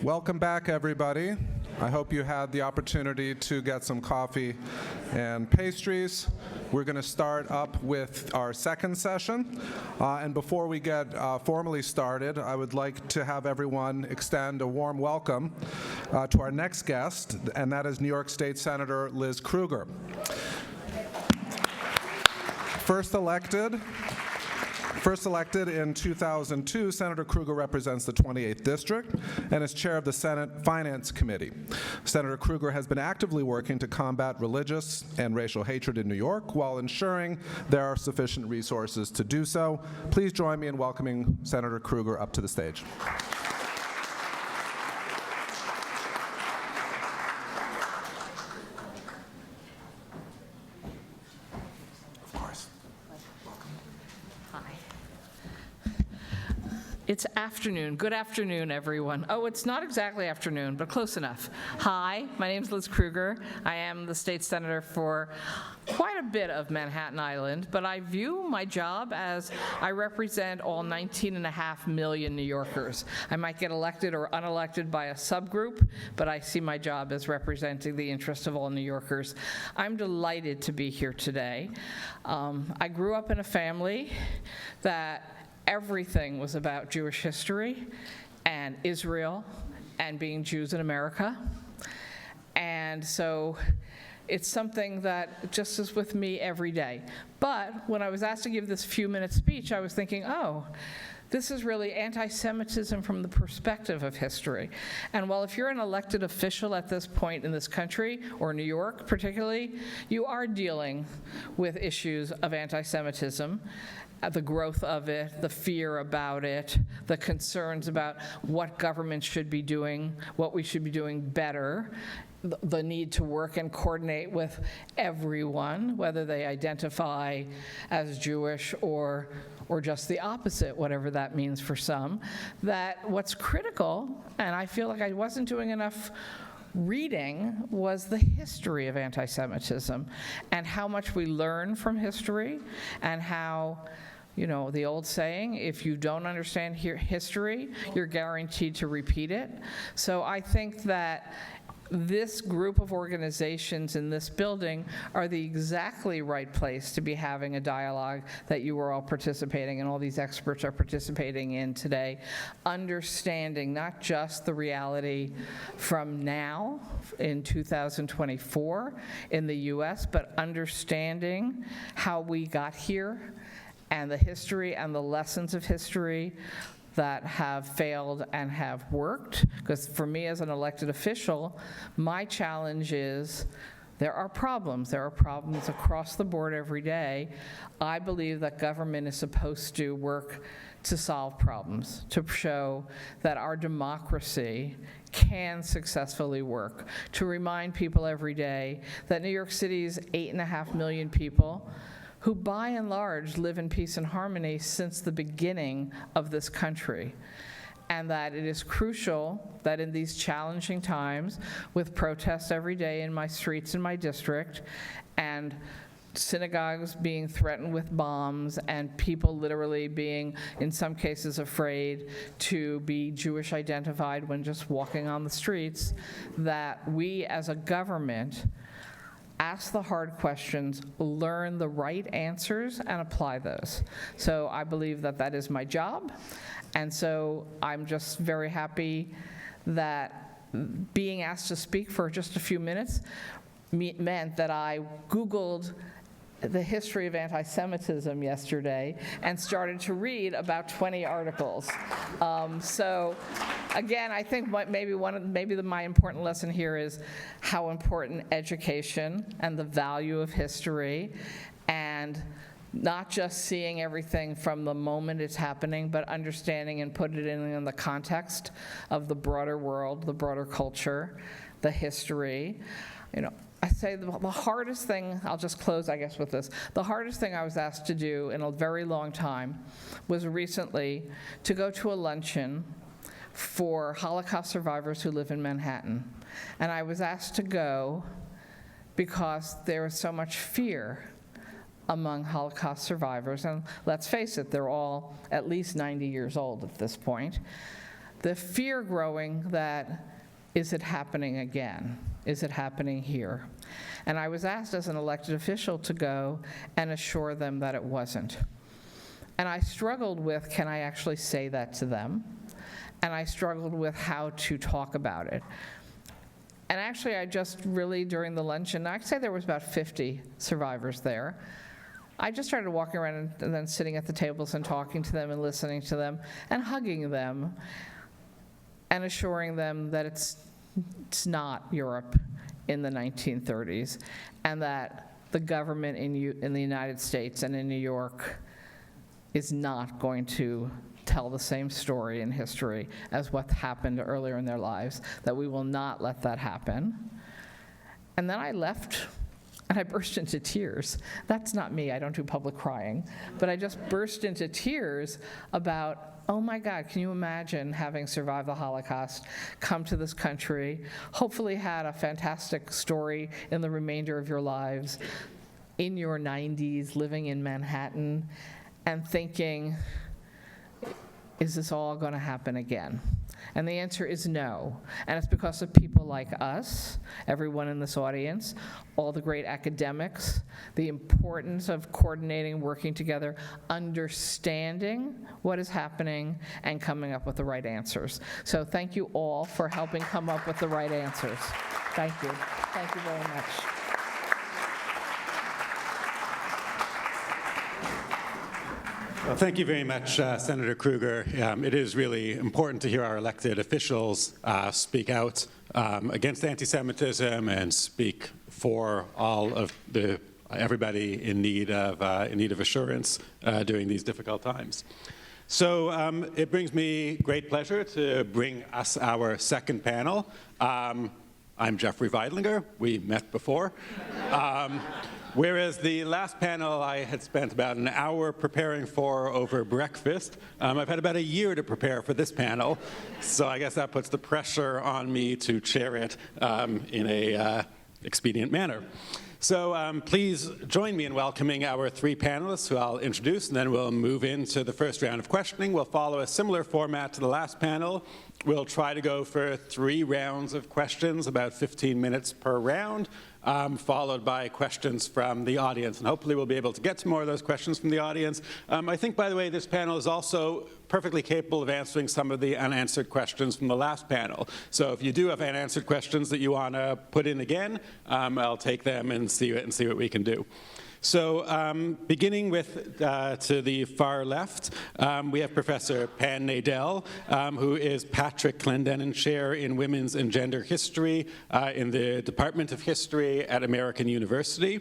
Welcome back, everybody. I hope you had the opportunity to get some coffee and pastries. We're going to start up with our second session. And before we get formally started, I would like to have everyone extend a warm welcome to our next guest, and that is New York State Senator Liz Krueger. First elected in 2002, Senator Krueger represents the 28th District and is chair of the Senate Finance Committee. Senator Krueger has been actively working to combat religious and racial hatred in New York while ensuring there are sufficient resources to do so. Please join me in welcoming Senator Krueger up to the stage. It's afternoon. Good afternoon, everyone. Oh, it's not exactly afternoon, but close enough. Hi, my name is Liz Krueger. I am the state senator for quite a bit of Manhattan Island, but I view my job as I represent all 19.5 million New Yorkers. I might get elected or unelected by a subgroup, but I see my job as representing the interests of all New Yorkers. I'm delighted to be here today. I grew up in a family that everything was about Jewish history and Israel and being Jews in America. And so it's something that just is with me every day. But when I was asked to give this few-minute speech, I was thinking, oh, this is really anti-Semitism from the perspective of history. And while if you're an elected official at this point in this country, or New York particularly, you are dealing with issues of anti-Semitism, the growth of it, the fear about it, the concerns about what government should be doing, what we should be doing better, the need to work and coordinate with everyone, whether they identify as Jewish or just the opposite, whatever that means for some, that what's critical, and I feel like I wasn't doing enough reading, was the history of anti-Semitism and how much we learn from history and how, you know, the old saying, if you don't understand history, you're guaranteed to repeat it. So I think that this group of organizations in this building are the exactly right place to be having a dialogue that you are all participating and all these experts are participating in today, understanding not just the reality from now in 2024 in the US, but understanding how we got here and the history and the lessons of history that have failed and have worked. Because for me as an elected official, my challenge is there are problems. There are problems across the board every day. I believe that government is supposed to work to solve problems, to show that our democracy can successfully work, to remind people every day that New York City's 8.5 million people who by and large live in peace and harmony since the beginning of this country. And that it is crucial that in these challenging times, with protests every day in my streets in my district, and synagogues being threatened with bombs, and people literally being, in some cases, afraid to be Jewish identified when just walking on the streets, that we as a government ask the hard questions, learn the right answers, and apply those. So I believe that that is my job. And so I'm just very happy that being asked to speak for just a few minutes meant that I Googled the history of anti-Semitism yesterday and started to read about 20 articles. So again, I think my important lesson here is how important education and the value of history, and not just seeing everything from the moment it's happening, but understanding and put it in the context of the broader world, the broader culture, the history. You know, I say the hardest thing, I'll just close, I guess, with this. The hardest thing I was asked to do in a very long time was recently to go to a luncheon for Holocaust survivors who live in Manhattan. And I was asked to go because there was so much fear among Holocaust survivors. And let's face it, they're all at least 90 years old at this point. the fear growing that, is it happening again? Is it happening here? And I was asked as an elected official to go and assure them that it wasn't. And I struggled with, can I actually say that to them? And I struggled with how to talk about it. And actually, I just really, during the luncheon, I'd say there was about 50 survivors there. I just started walking around and then sitting at the tables and talking to them and listening to them and hugging them and assuring them that it's not Europe in the 1930s, and that the government in the United States and in New York is not going to tell the same story in history as what happened earlier in their lives, that we will not let that happen. And then I left, and I burst into tears. That's not me, I don't do public crying, but I just burst into tears about, oh my God, can you imagine having survived the Holocaust, come to this country, hopefully had a fantastic story in the remainder of your lives, in your 90s, living in Manhattan, and thinking, is this all going to happen again? And the answer is no. And it's because of people like us, everyone in this audience, all the great academics, the importance of coordinating, working together, understanding what is happening, and coming up with the right answers. So thank you all for helping come up with the right answers. Thank you. Thank you very much. Well, thank you very much, Senator Kruger. It is really important to hear our elected officials speak out against anti-Semitism and speak for all of everybody in need of assurance during these difficult times. So it brings me great pleasure to bring us our second panel. I'm Jeffrey Veidlinger. We met before. Whereas the last panel I had spent about an hour preparing for over breakfast, I've had about a year to prepare for this panel, so I guess that puts the pressure on me to chair it in a expedient manner. So please join me in welcoming our three panelists who I'll introduce, and then we'll move into the first round of questioning. We'll follow a similar format to the last panel. We'll try to go for 3 rounds of questions, about 15 minutes per round, followed by questions from the audience. And hopefully we'll be able to get to more of those questions from the audience. I think, by the way, this panel is also perfectly capable of answering some of the unanswered questions from the last panel. So if you do have unanswered questions that you want to put in again, I'll take them and see what we can do. So beginning with, to the far left, we have Professor Pan Nadell, who is Patrick Clendenin Chair in Women's and Gender History in the Department of History at American University.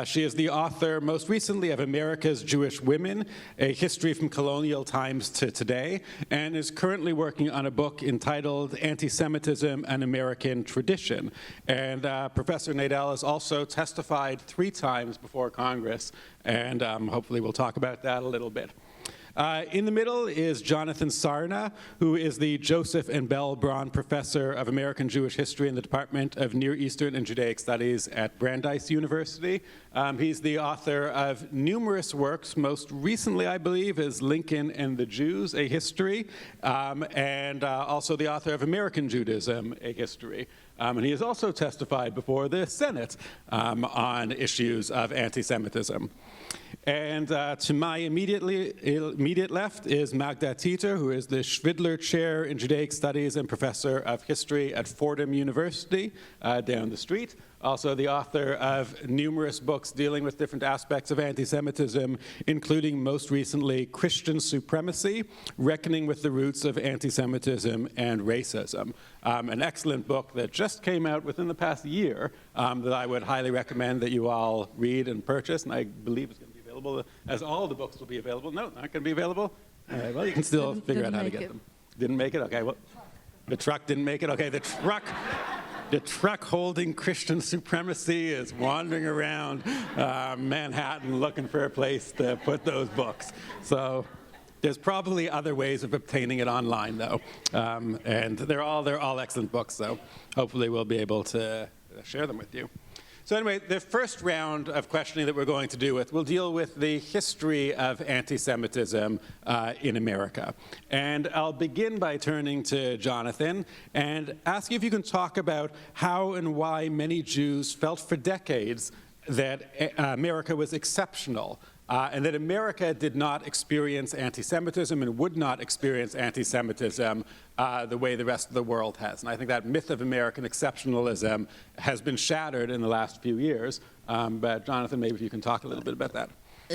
She is the author, most recently, of America's Jewish Women, A History from Colonial Times to Today, and is currently working on a book entitled Antisemitism, An American Tradition. And Professor Nadell has also testified 3 times before Congress, and hopefully we'll talk about that a little bit. In the middle is Jonathan Sarna, who is the Joseph and Bell Braun Professor of American Jewish History in the Department of Near Eastern and Judaic Studies at Brandeis University. He's the author of numerous works. Most recently, I believe, is Lincoln and the Jews, A History, and also the author of American Judaism, A History. And he has also testified before the Senate on issues of anti-Semitism. And to my immediate left is Magda Teter, who is the Schvidler Chair in Judaic Studies and Professor of History at Fordham University down the street. Also the author of numerous books dealing with different aspects of anti-Semitism, including most recently Christian Supremacy, Reckoning with the Roots of Anti-Semitism and Racism. An excellent book that just came out within the past year that I would highly recommend that you all read and purchase, and I believe it's going to be available, as all the books will be available. No, not going to be available? All right, well, you can still figure out how to get them. Didn't make it? Okay, well, the truck didn't make it? Okay, the truck holding Christian Supremacy is wandering around Manhattan looking for a place to put those books. So there's probably other ways of obtaining it online, though. And they're all excellent books, so hopefully we'll be able to share them with you. So anyway, the first round of questioning that we're going to do will deal with the history of anti-Semitism in America. And I'll begin by turning to Jonathan and ask you if you can talk about how and why many Jews felt for decades that America was exceptional, and that America did not experience anti-Semitism and would not experience anti-Semitism the way the rest of the world has. And I think that myth of American exceptionalism has been shattered in the last few years. But Jonathan, maybe you can talk a little bit about that.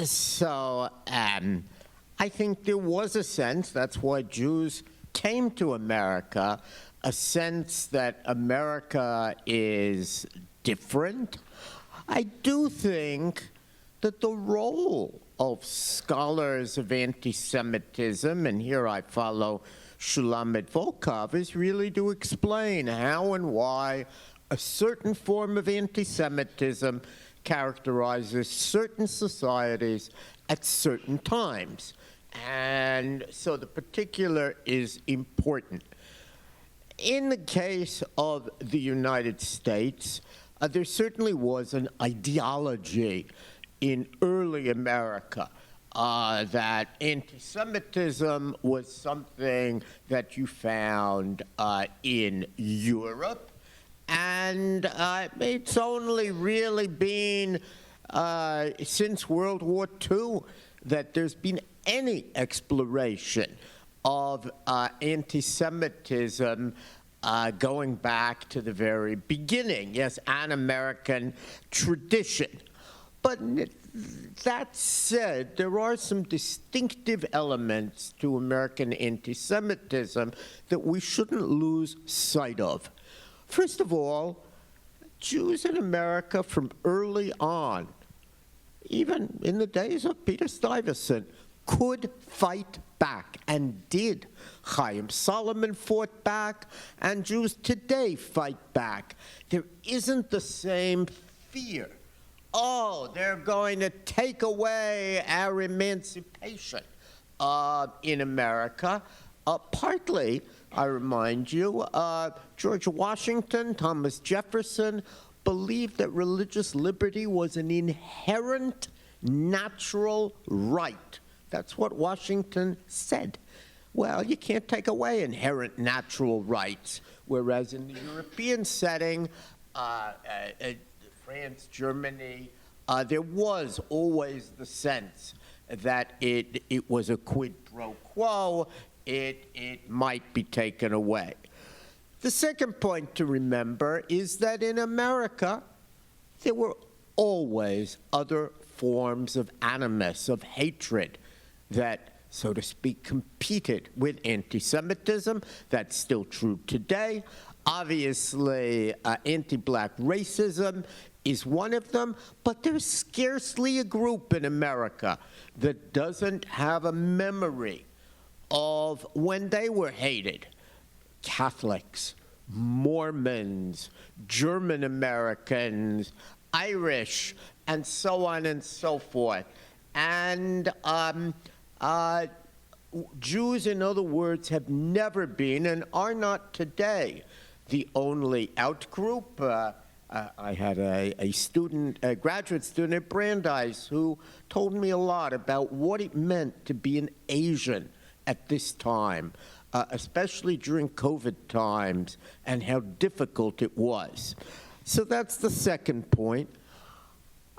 So I think there was a sense, that's why Jews came to America, a sense that America is different. I do think that the role of scholars of anti-Semitism, and here I follow Shulamit Volkov, is really to explain how and why a certain form of anti-Semitism characterizes certain societies at certain times. And so the particular is important. In the case of the United States, there certainly was an ideology in early America that anti-Semitism was something that you found in Europe, and it's only really been since World War II that there's been any exploration of anti-Semitism going back to the very beginning. Yes, an American tradition. But that said, there are some distinctive elements to American anti-Semitism that we shouldn't lose sight of. First of all, Jews in America from early on, even in the days of Peter Stuyvesant, could fight back and did. Chaim Solomon fought back, and Jews today fight back. There isn't the same fear. Oh, they're going to take away our emancipation in America. Partly, I remind you, George Washington, Thomas Jefferson believed that religious liberty was an inherent natural right. That's what Washington said. Well, you can't take away inherent natural rights, whereas in the European setting, France, Germany, there was always the sense that it was a quid pro quo, it might be taken away. The second point to remember is that in America, there were always other forms of animus, of hatred, that, so to speak, competed with anti-Semitism. That's still true today. Obviously, anti-black racism is one of them, but there's scarcely a group in America that doesn't have a memory of when they were hated. Catholics, Mormons, German Americans, Irish, and so on and so forth. And Jews, in other words, have never been and are not today the only out-group. I had a student, a graduate student at Brandeis, who told me a lot about what it meant to be an Asian at this time, especially during COVID times, and how difficult it was. So that's the second point.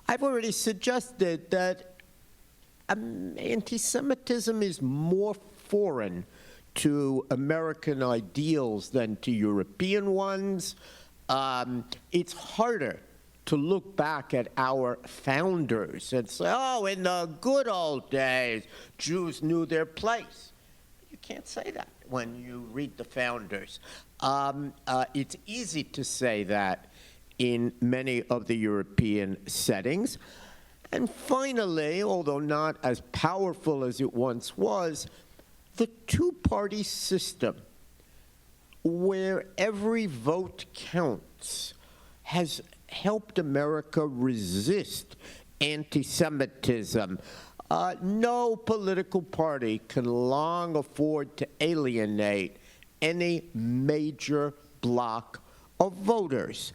I've already suggested that anti-Semitism is more foreign to American ideals than to European ones. It's harder to look back at our founders and say, oh, in the good old days, Jews knew their place. You can't say that when you read the founders. It's easy to say that in many of the European settings. And finally, although not as powerful as it once was, the two-party system, where every vote counts, has helped America resist anti-Semitism. No political party can long afford to alienate any major bloc of voters.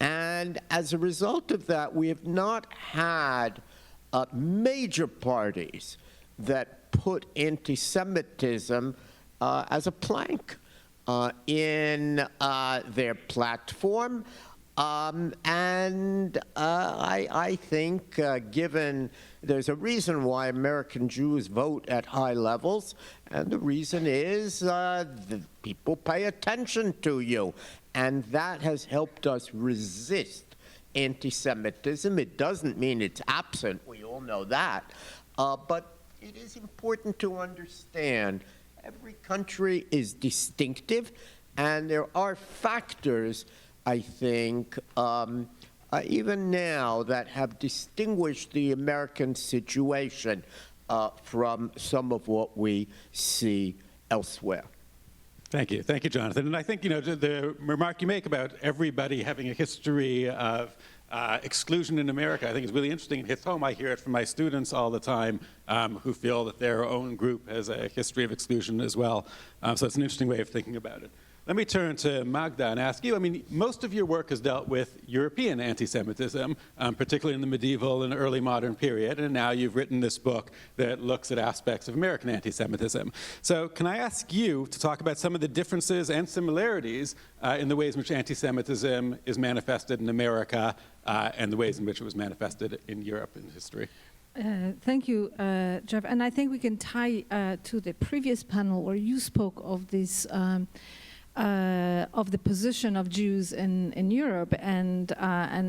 And as a result of that, we have not had major parties that put anti-Semitism as a plank in their platform. I think, given there's a reason why American Jews vote at high levels, and the reason is that people pay attention to you, and that has helped us resist anti-Semitism. It doesn't mean it's absent, we all know that, but it is important to understand every country is distinctive, and there are factors, I think, even now that have distinguished the American situation from some of what we see elsewhere. Thank you, Jonathan. And I think, the remark you make about everybody having a history of exclusion in America, I think is really interesting. It hits home. I hear it from my students all the time who feel that their own group has a history of exclusion as well. So it's an interesting way of thinking about it. Let me turn to Magda and ask you, most of your work has dealt with European anti-Semitism, particularly in the medieval and early modern period, and now you've written this book that looks at aspects of American anti-Semitism. So can I ask you to talk about some of the differences and similarities in the ways in which anti-Semitism is manifested in America and the ways in which it was manifested in Europe in history? Thank you, Jeff. And I think we can tie to the previous panel where you spoke of this of the position of Jews in Europe and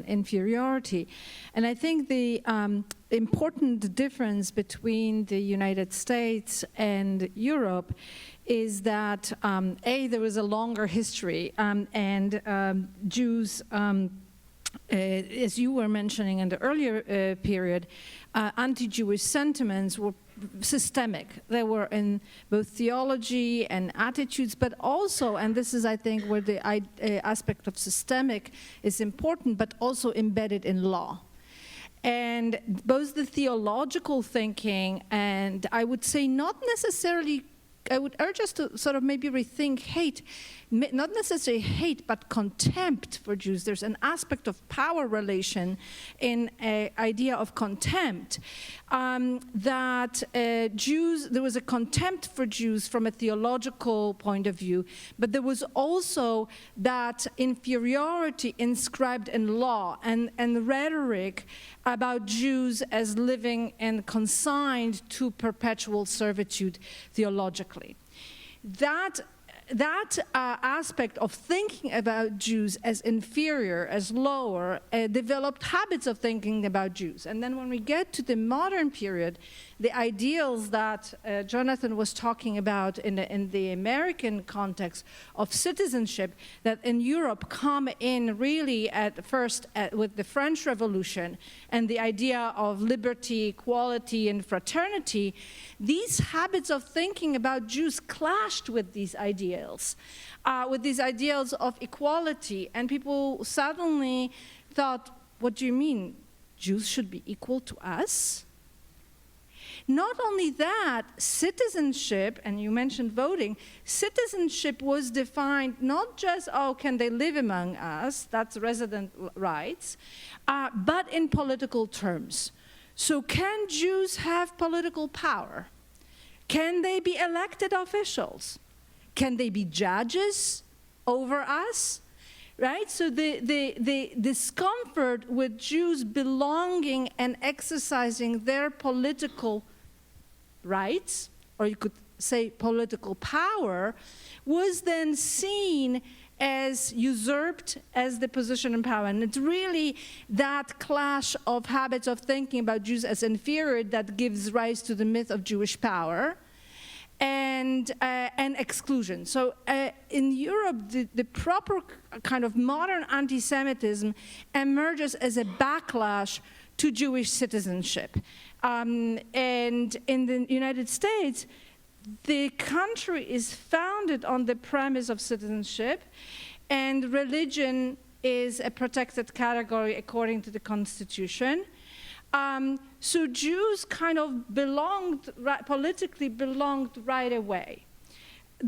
inferiority. And I think the important difference between the United States and Europe is that, A, there was a longer history, and Jews, as you were mentioning in the earlier period, anti-Jewish sentiments were systemic. They were in both theology and attitudes, but also, and this is, I think, where the aspect of systemic is important, but also embedded in law. And both the theological thinking and, I would say, not necessarily, I would urge us to sort of maybe rethink hate, not necessarily hate, but contempt for Jews. There's an aspect of power relation in an idea of contempt, that Jews, there was a contempt for Jews from a theological point of view, but there was also that inferiority inscribed in law and rhetoric about Jews as living and consigned to perpetual servitude theologically. That aspect of thinking about Jews as inferior, as lower, developed habits of thinking about Jews. And then when we get to the modern period, the ideals that Jonathan was talking about in the American context of citizenship, that in Europe come in really at first with the French Revolution and the idea of liberty, equality, and fraternity, these habits of thinking about Jews clashed with these ideals of equality, and people suddenly thought, what do you mean? Jews should be equal to us? Not only that, citizenship, and you mentioned voting, citizenship was defined not just, can they live among us, that's resident rights, but in political terms. So can Jews have political power? Can they be elected officials? Can they be judges over us? Right? So the discomfort with Jews belonging and exercising their political rights, or you could say political power, was then seen as usurped as the position in power. And it's really that clash of habits of thinking about Jews as inferior that gives rise to the myth of Jewish power and exclusion. So in Europe, the proper kind of modern anti-Semitism emerges as a backlash to Jewish citizenship. And in the United States, the country is founded on the premise of citizenship, and religion is a protected category according to the Constitution. So Jews kind of politically belonged right away.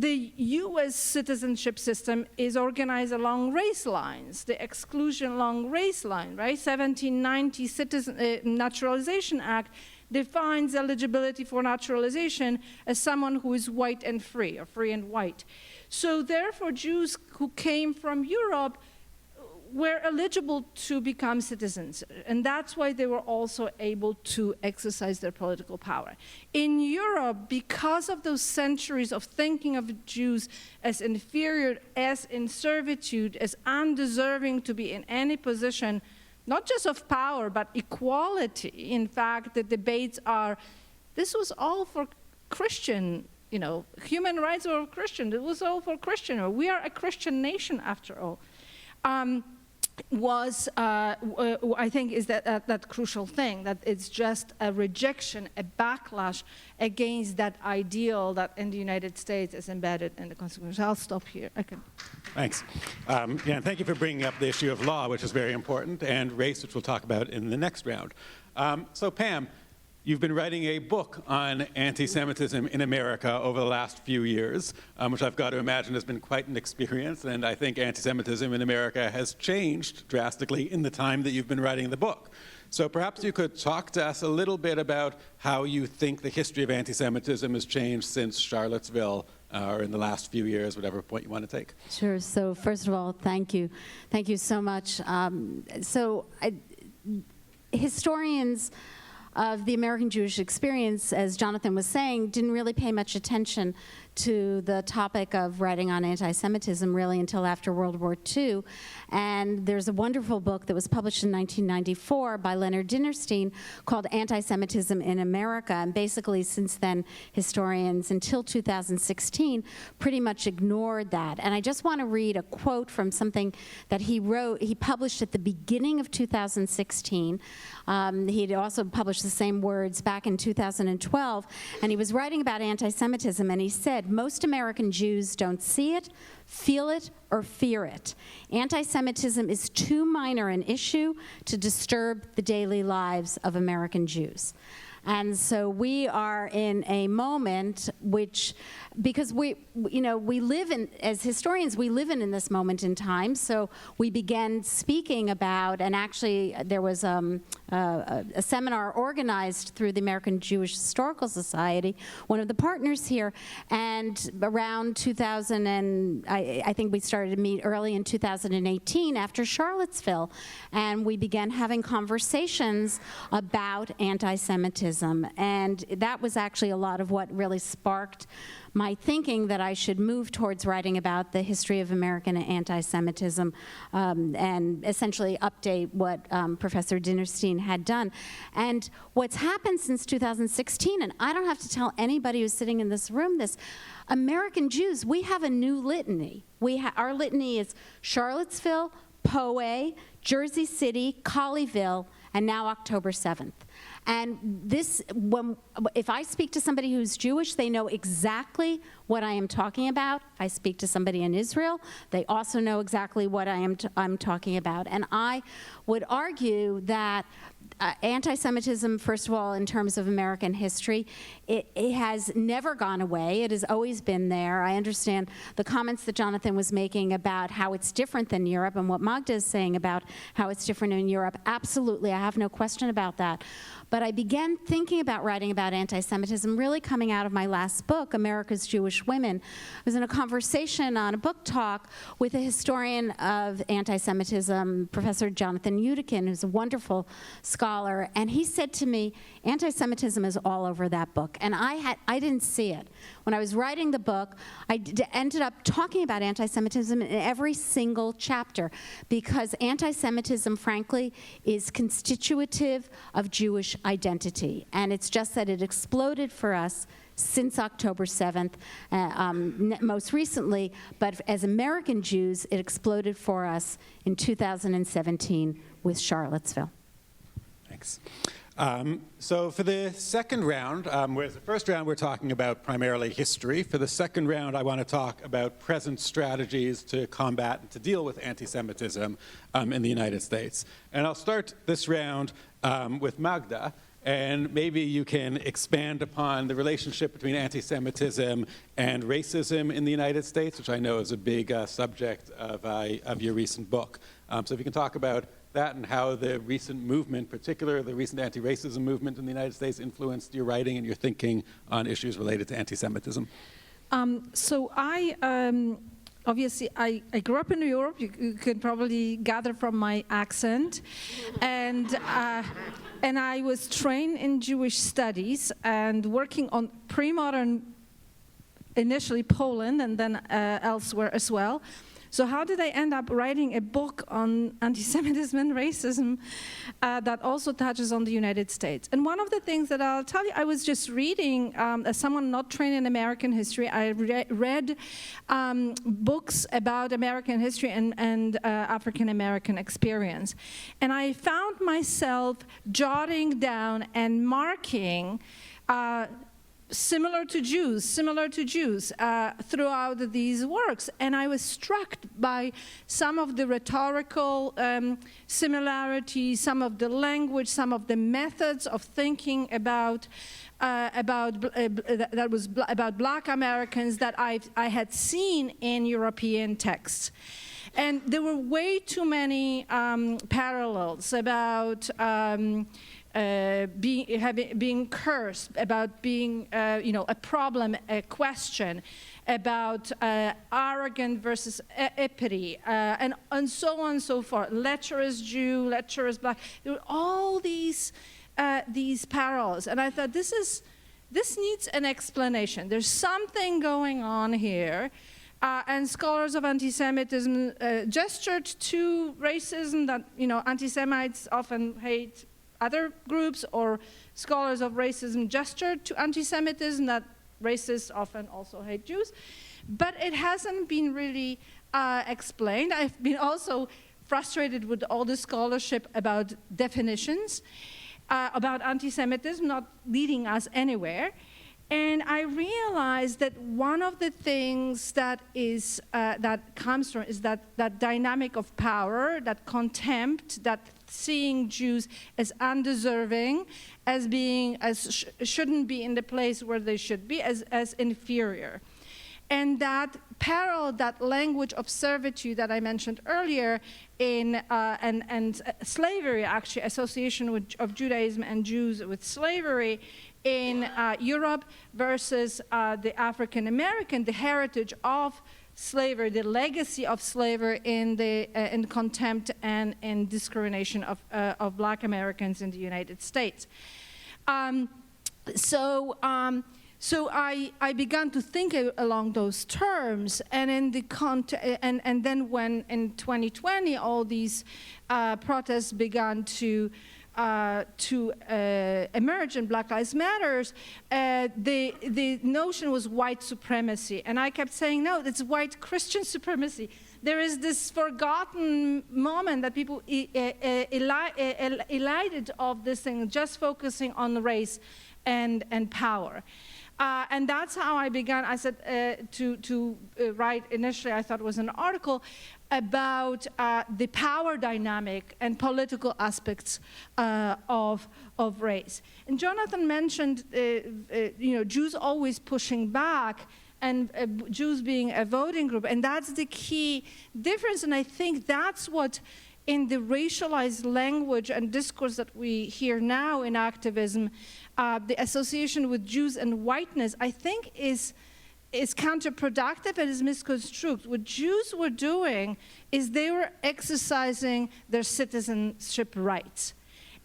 the US citizenship system is organized along race lines, the exclusion along race line, right? 1790 Naturalization Act defines eligibility for naturalization as someone who is white and free, or free and white. So therefore, Jews who came from Europe were eligible to become citizens, and that's why they were also able to exercise their political power. In Europe, because of those centuries of thinking of Jews as inferior, as in servitude, as undeserving to be in any position, not just of power, but equality. In fact, the debates are, this was all for Christian, human rights were Christian, it was all for Christian, we are a Christian nation after all. I think is that crucial thing, that it's just a rejection, a backlash against that ideal that in the United States is embedded in the Constitution. I'll stop here. Thanks. And thank you for bringing up the issue of law, which is very important, and race, which we'll talk about in the next round. So Pam, you've been writing a book on anti-Semitism in America over the last few years, which I've got to imagine has been quite an experience, and I think anti-Semitism in America has changed drastically in the time that you've been writing the book. So perhaps you could talk to us a little bit about how you think the history of anti-Semitism has changed since Charlottesville, or in the last few years, whatever point you want to take. Sure. So first of all, thank you. Thank you so much. Historians of the American Jewish experience, as Jonathan was saying, didn't really pay much attention to the topic of writing on anti-Semitism really until after World War II. And there's a wonderful book that was published in 1994 by Leonard Dinerstein called Anti-Semitism in America. And basically, since then, historians, until 2016, pretty much ignored that. And I just want to read a quote from something that he wrote, he published at the beginning of 2016. He had also published the same words back in 2012. And he was writing about anti-Semitism, and he said, most American Jews don't see it, feel it, or fear it. Anti-Semitism is too minor an issue to disturb the daily lives of American Jews. And so we are in a moment which, because we live in, as historians, we live in this moment in time. So we began speaking about, and actually there was a seminar organized through the American Jewish Historical Society, one of the partners here, and around 2000, and I think we started to meet early in 2018 after Charlottesville, and we began having conversations about anti-Semitism. And that was actually a lot of what really sparked my thinking that I should move towards writing about the history of American anti-Semitism and essentially update what Professor Dinerstein had done. And what's happened since 2016, and I don't have to tell anybody who's sitting in this room this, American Jews, we have a new litany. Our litany is Charlottesville, Poway, Jersey City, Colleyville, and now October 7th. And this, if I speak to somebody who's Jewish, they know exactly what I am talking about. If I speak to somebody in Israel, they also know exactly what I'm talking about. And I would argue that anti-Semitism, first of all, in terms of American history, it has never gone away. It has always been there. I understand the comments that Jonathan was making about how it's different than Europe and what Magda is saying about how it's different in Europe. Absolutely, I have no question about that. But I began thinking about writing about anti-Semitism really coming out of my last book, America's Jewish Women. I was in a conversation on a book talk with a historian of anti-Semitism, Professor Jonathan Udikin, who's a wonderful scholar, and he said to me, anti-Semitism is all over that book. And I didn't see it. When I was writing the book, I ended up talking about anti-Semitism in every single chapter because anti-Semitism, frankly, is constitutive of Jewish identity. And it's just that it exploded for us since October 7th, most recently, but as American Jews, it exploded for us in 2017 with Charlottesville. Thanks. So for the second round, whereas the first round we're talking about primarily history, for the second round I want to talk about present strategies to combat and to deal with anti-Semitism in the United States. And I'll start this round with Magda. And maybe you can expand upon the relationship between anti-Semitism and racism in the United States, which I know is a big subject of your recent book. So if you can talk about that and how the recent movement, particularly the recent anti-racism movement in the United States, influenced your writing and your thinking on issues related to anti-Semitism. So obviously, I grew up in Europe. You can probably gather from my accent. And I was trained in Jewish studies and working on pre-modern, initially Poland and then elsewhere as well. So how did I end up writing a book on anti-Semitism and racism that also touches on the United States? And one of the things that I'll tell you, I was just reading, as someone not trained in American history, I read books about American history and African-American experience. And I found myself jotting down and marking similar to Jews, throughout these works. And I was struck by some of the rhetorical similarities, some of the language, some of the methods of thinking about Black Americans that I had seen in European texts. And there were way too many parallels about being cursed, about being, a problem, a question, about arrogant versus uppity, and so on and so forth. Lecherous Jew, lecherous Black. There were all these parallels, and I thought this needs an explanation. There's something going on here. And scholars of anti-Semitism gestured to racism that, anti-Semites often hate other groups, or scholars of racism gestured to anti-Semitism that racists often also hate Jews. But it hasn't been really explained. I've been also frustrated with all the scholarship about definitions, about anti-Semitism not leading us anywhere. And I realized that one of the things that comes from is that dynamic of power, that contempt, that seeing Jews as undeserving, as shouldn't be in the place where they should be, as inferior. And that parallel, that language of servitude that I mentioned earlier, and slavery, actually, association of Judaism and Jews with slavery in Europe versus the African American, the heritage of slavery, the legacy of slavery in contempt and in discrimination of Black Americans in the United States. So I began to think along those terms, and and then when in 2020 all these protests began to emerge in Black Lives Matters, the notion was white supremacy. And I kept saying, no, it's white Christian supremacy. There is this forgotten moment that people elided of this thing, just focusing on race and power. And that's how I began. I said to write initially, I thought it was an article about the power dynamic and political aspects of race. And Jonathan mentioned, Jews always pushing back, and Jews being a voting group, and that's the key difference. And I think that's what, in the racialized language and discourse that we hear now in activism, the association with Jews and whiteness, I think is counterproductive and is misconstrued. What Jews were doing is they were exercising their citizenship rights.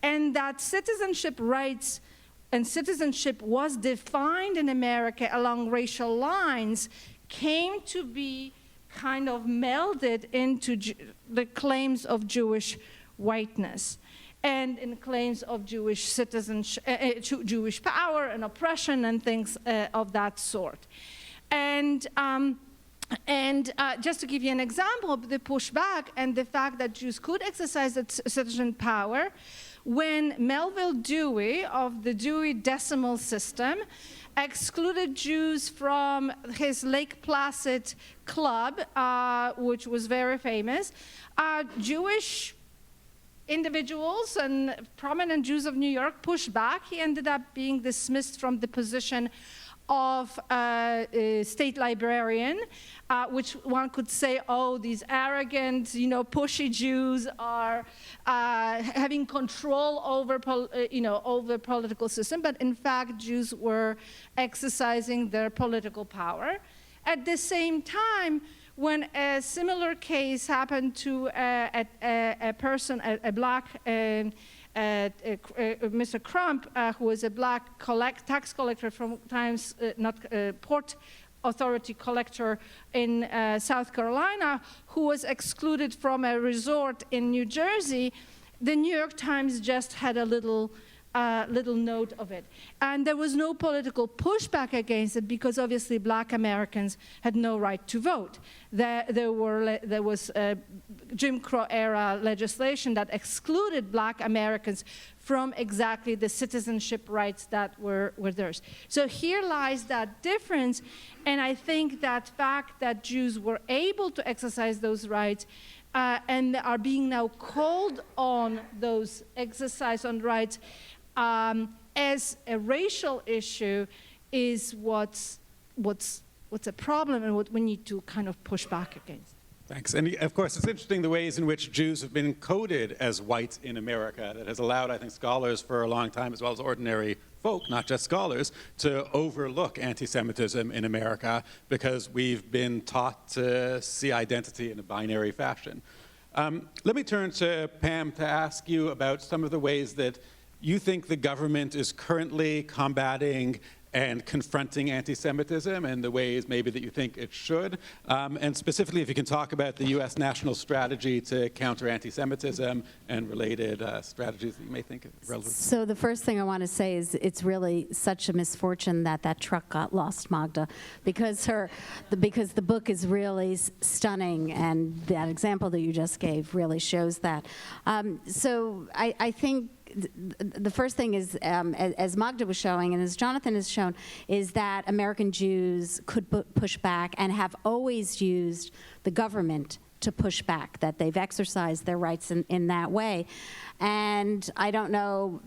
And that citizenship rights and citizenship was defined in America along racial lines, came to be kind of melded into the claims of Jewish whiteness and in claims of Jewish citizenship, Jewish power and oppression and things of that sort. And just to give you an example of the pushback and the fact that Jews could exercise that citizen power, when Melville Dewey of the Dewey Decimal System excluded Jews from his Lake Placid club, which was very famous, Jewish individuals and prominent Jews of New York pushed back. He ended up being dismissed from the position of state librarian, which one could say, oh, these arrogant, pushy Jews are having control over, over political system. But in fact, Jews were exercising their political power. At the same time, when a similar case happened to a person, a black Mr. Crump, who was a black tax collector from times, Port Authority collector in South Carolina, who was excluded from a resort in New Jersey, the New York Times just had a little note of it. And there was no political pushback against it because obviously black Americans had no right to vote. There was Jim Crow era legislation that excluded black Americans from exactly the citizenship rights that were theirs. So here lies that difference, and I think that fact that Jews were able to exercise those rights and are being now called on those exercise on rights as a racial issue is what's a problem and what we need to kind of push back against. Thanks. And of course, it's interesting the ways in which Jews have been coded as white in America that has allowed, I think, scholars for a long time, as well as ordinary folk, not just scholars, to overlook anti-Semitism in America because we've been taught to see identity in a binary fashion. Let me turn to Pam to ask you about some of the ways that you think the government is currently combating and confronting anti-Semitism and the ways maybe that you think it should. And specifically, if you can talk about the U.S. national strategy to counter anti-Semitism and related strategies that you may think are relevant. So the first thing I want to say is it's really such a misfortune that that truck got lost, Magda, because the book is really stunning, and that example that you just gave really shows that. So I think the first thing is, as Magda was showing and as Jonathan has shown, is that American Jews could push back and have always used the government to push back, that they've exercised their rights in that way. And I don't know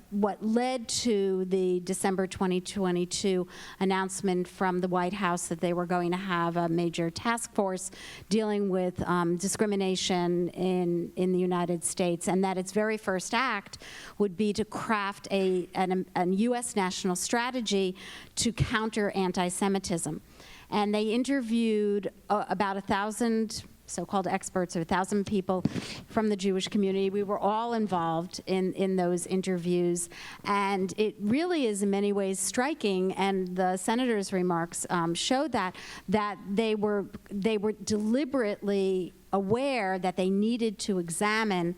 what led to the December 2022 announcement from the White House that they were going to have a major task force dealing with discrimination in the United States, and that its very first act would be to craft a U.S. national strategy to counter anti-Semitism. And they interviewed about 1,000 so-called experts, or 1,000 people from the Jewish community. We were all involved in those interviews, and it really is in many ways striking, and the senator's remarks showed that they were deliberately aware that they needed to examine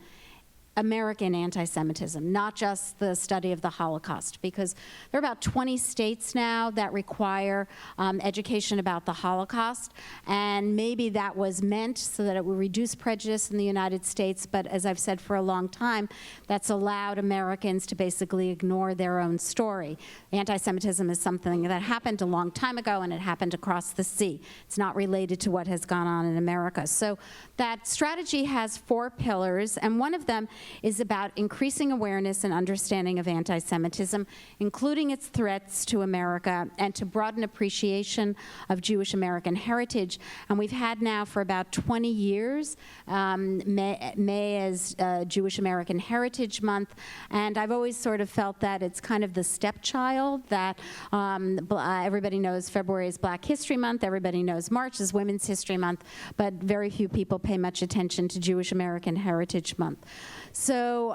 American anti-Semitism, not just the study of the Holocaust, because there are about 20 states now that require education about the Holocaust, and maybe that was meant so that it would reduce prejudice in the United States, but as I've said for a long time, that's allowed Americans to basically ignore their own story. Anti-Semitism is something that happened a long time ago, and it happened across the sea. It's not related to what has gone on in America. So that strategy has 4 pillars, and one of them is about increasing awareness and understanding of anti-Semitism, including its threats to America, and to broaden appreciation of Jewish American heritage. And we've had now for about 20 years May as Jewish American Heritage Month, and I've always sort of felt that it's kind of the stepchild that everybody knows February is Black History Month, everybody knows March is Women's History Month, but very few people pay much attention to Jewish American Heritage Month. So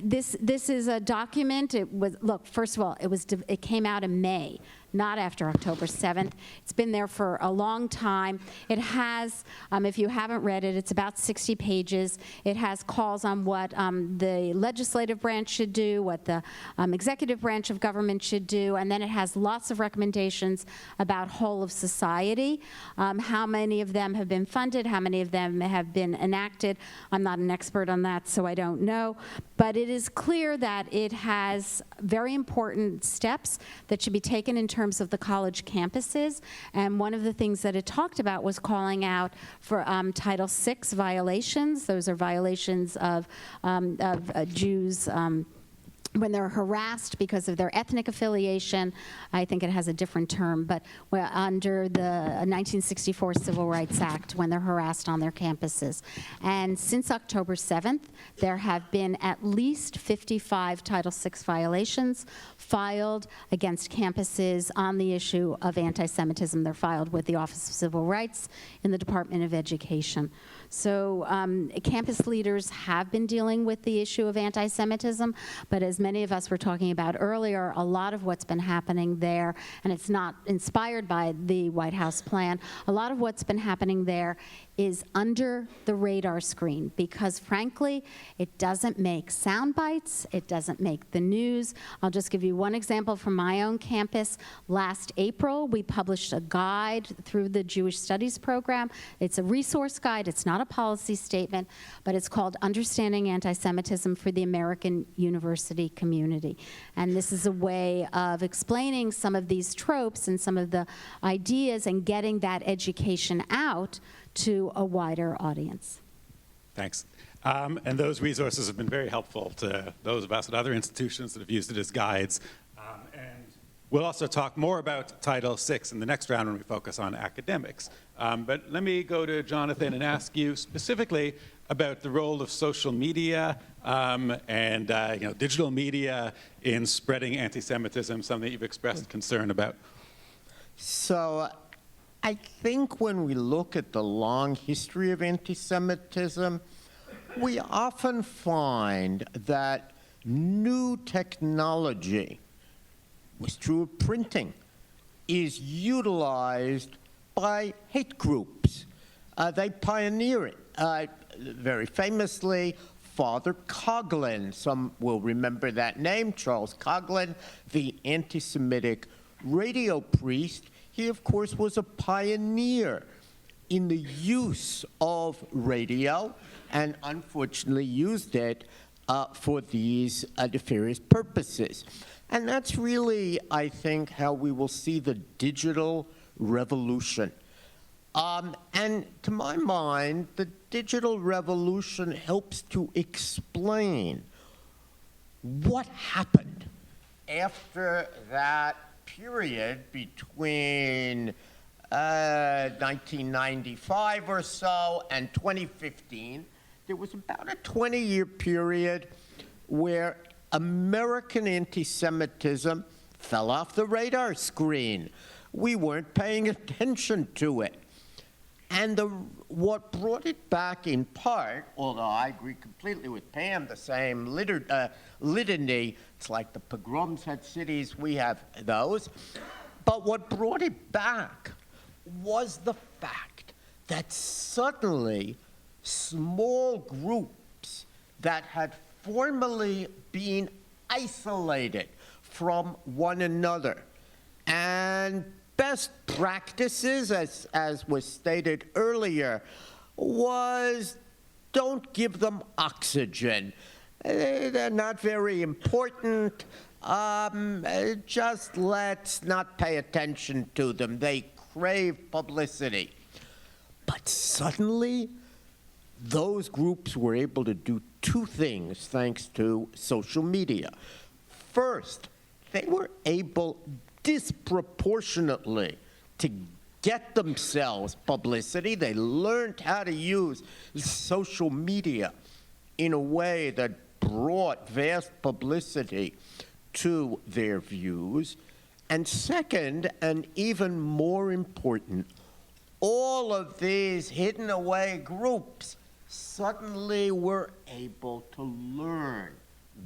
this is a document. Look, first of all, it came out in May, not after October 7th. It's been there for a long time. It has, if you haven't read it, it's about 60 pages. It has calls on what the legislative branch should do, what the executive branch of government should do, and then it has lots of recommendations about whole of society, how many of them have been funded, how many of them have been enacted. I'm not an expert on that, so I don't know. But it is clear that it has very important steps that should be taken in terms terms of the college campuses, and one of the things that it talked about was calling out for Title VI violations. Those are violations of Jews when they're harassed because of their ethnic affiliation. I think it has a different term, but under the 1964 Civil Rights Act, when they're harassed on their campuses. And since October 7th, there have been at least 55 Title VI violations filed against campuses on the issue of anti-Semitism. They're filed with the Office of Civil Rights in the Department of Education. So campus leaders have been dealing with the issue of anti-Semitism, but as many of us were talking about earlier, a lot of what's been happening there, and it's not inspired by the White House plan, a lot of what's been happening there is under the radar screen because, frankly, it doesn't make sound bites, it doesn't make the news. I'll just give you one example from my own campus. Last April, we published a guide through the Jewish Studies program. It's a resource guide, it's not a policy statement, but it's called Understanding Anti-Semitism for the American University Community. And this is a way of explaining some of these tropes and some of the ideas and getting that education out to a wider audience. Thanks. And those resources have been very helpful to those of us at other institutions that have used it as guides. And we'll also talk more about Title VI in the next round when we focus on academics. But let me go to Jonathan and ask you specifically about the role of social media and digital media in spreading anti-Semitism, something that you've expressed concern about. So I think when we look at the long history of anti-Semitism, we often find that new technology, was true of printing, is utilized by hate groups. They pioneer it. Very famously, Father Coughlin, some will remember that name, Charles Coughlin, the anti-Semitic radio priest. He, of course, was a pioneer in the use of radio and unfortunately used it for these nefarious purposes. And that's really, I think, how we will see the digital revolution. And to my mind, the digital revolution helps to explain what happened after that period between 1995 or so and 2015. There was about a 20-year period where American anti-Semitism fell off the radar screen. We weren't paying attention to it. And what brought it back in part, although I agree completely with Pam, the same litany, it's like the pogroms had cities, we have those. But what brought it back was the fact that suddenly small groups that had formerly been isolated from one another and best practices, as was stated earlier, was don't give them oxygen. They're not very important. Just let's not pay attention to them. They crave publicity. But suddenly, those groups were able to do two things thanks to social media. First, they were able disproportionately to get themselves publicity. They learned how to use social media in a way that brought vast publicity to their views. And second, and even more important, all of these hidden away groups suddenly were able to learn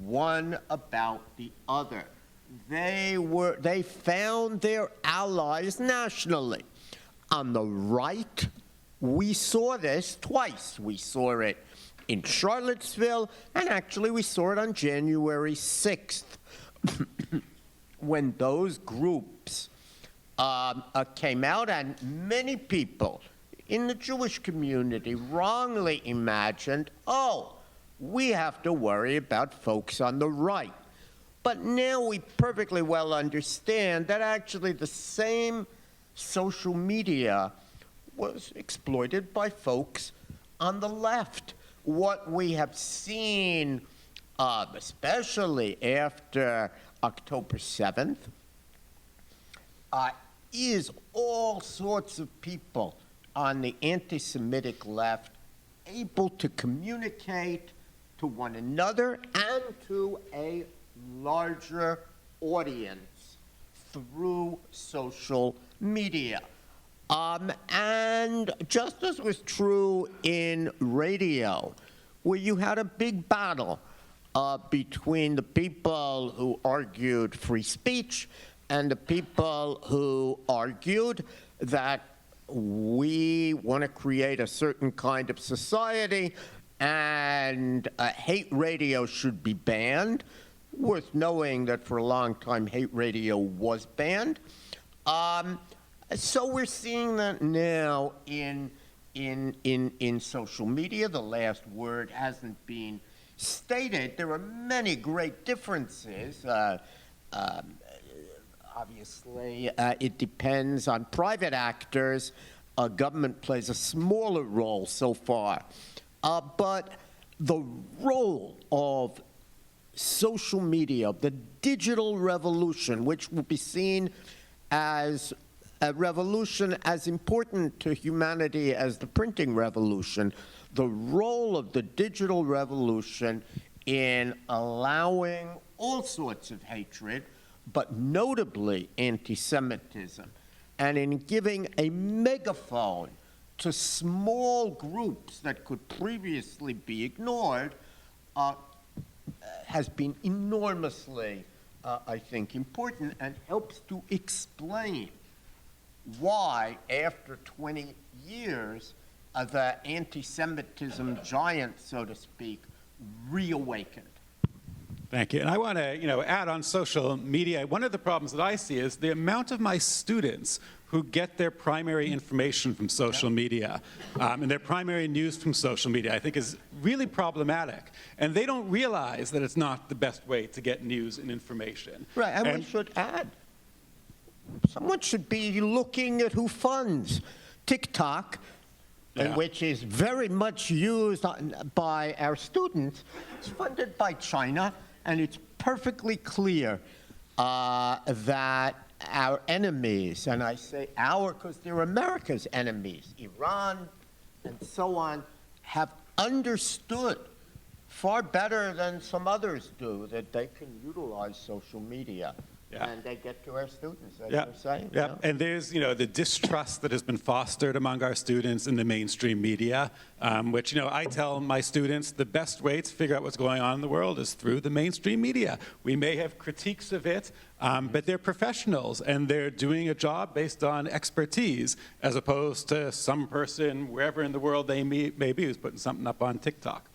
one about the other. They found their allies nationally. On the right, we saw this twice. We saw it in Charlottesville, and actually we saw it on January 6th, when those groups came out, and many people in the Jewish community wrongly imagined, oh, we have to worry about folks on the right. But now we perfectly well understand that actually the same social media was exploited by folks on the left. What we have seen, especially after October 7th, is all sorts of people on the anti-Semitic left able to communicate to one another and to a larger audience through social media. And just as was true in radio, where you had a big battle between the people who argued free speech and the people who argued that we want to create a certain kind of society and hate radio should be banned, worth knowing that for a long time hate radio was banned. So we're seeing that now in social media. The last word hasn't been stated. There are many great differences. Obviously, it depends on private actors. Government plays a smaller role so far. But the role of social media, the digital revolution, which will be seen as a revolution as important to humanity as the printing revolution, the role of the digital revolution in allowing all sorts of hatred, but notably anti-Semitism, and in giving a megaphone to small groups that could previously be ignored, has been enormously, I think, important and helps to explain why, after 20 years, the anti-Semitism giant, so to speak, reawakened. Thank you. And I want to, add on social media. One of the problems that I see is the amount of my students who get their primary information from social media and their primary news from social media, I think is really problematic. And they don't realize that it's not the best way to get news and information. Right, and we should add, someone should be looking at who funds TikTok, which is very much used by our students. It's funded by China, and it's perfectly clear that our enemies, and I say our because they're America's enemies, Iran and so on, have understood far better than some others do that they can utilize social media. And they get to our students, as you're saying. And there's, the distrust that has been fostered among our students in the mainstream media, which, I tell my students the best way to figure out what's going on in the world is through the mainstream media. We may have critiques of it, but they're professionals, and they're doing a job based on expertise, as opposed to some person, wherever in the world they may be, who's putting something up on TikTok.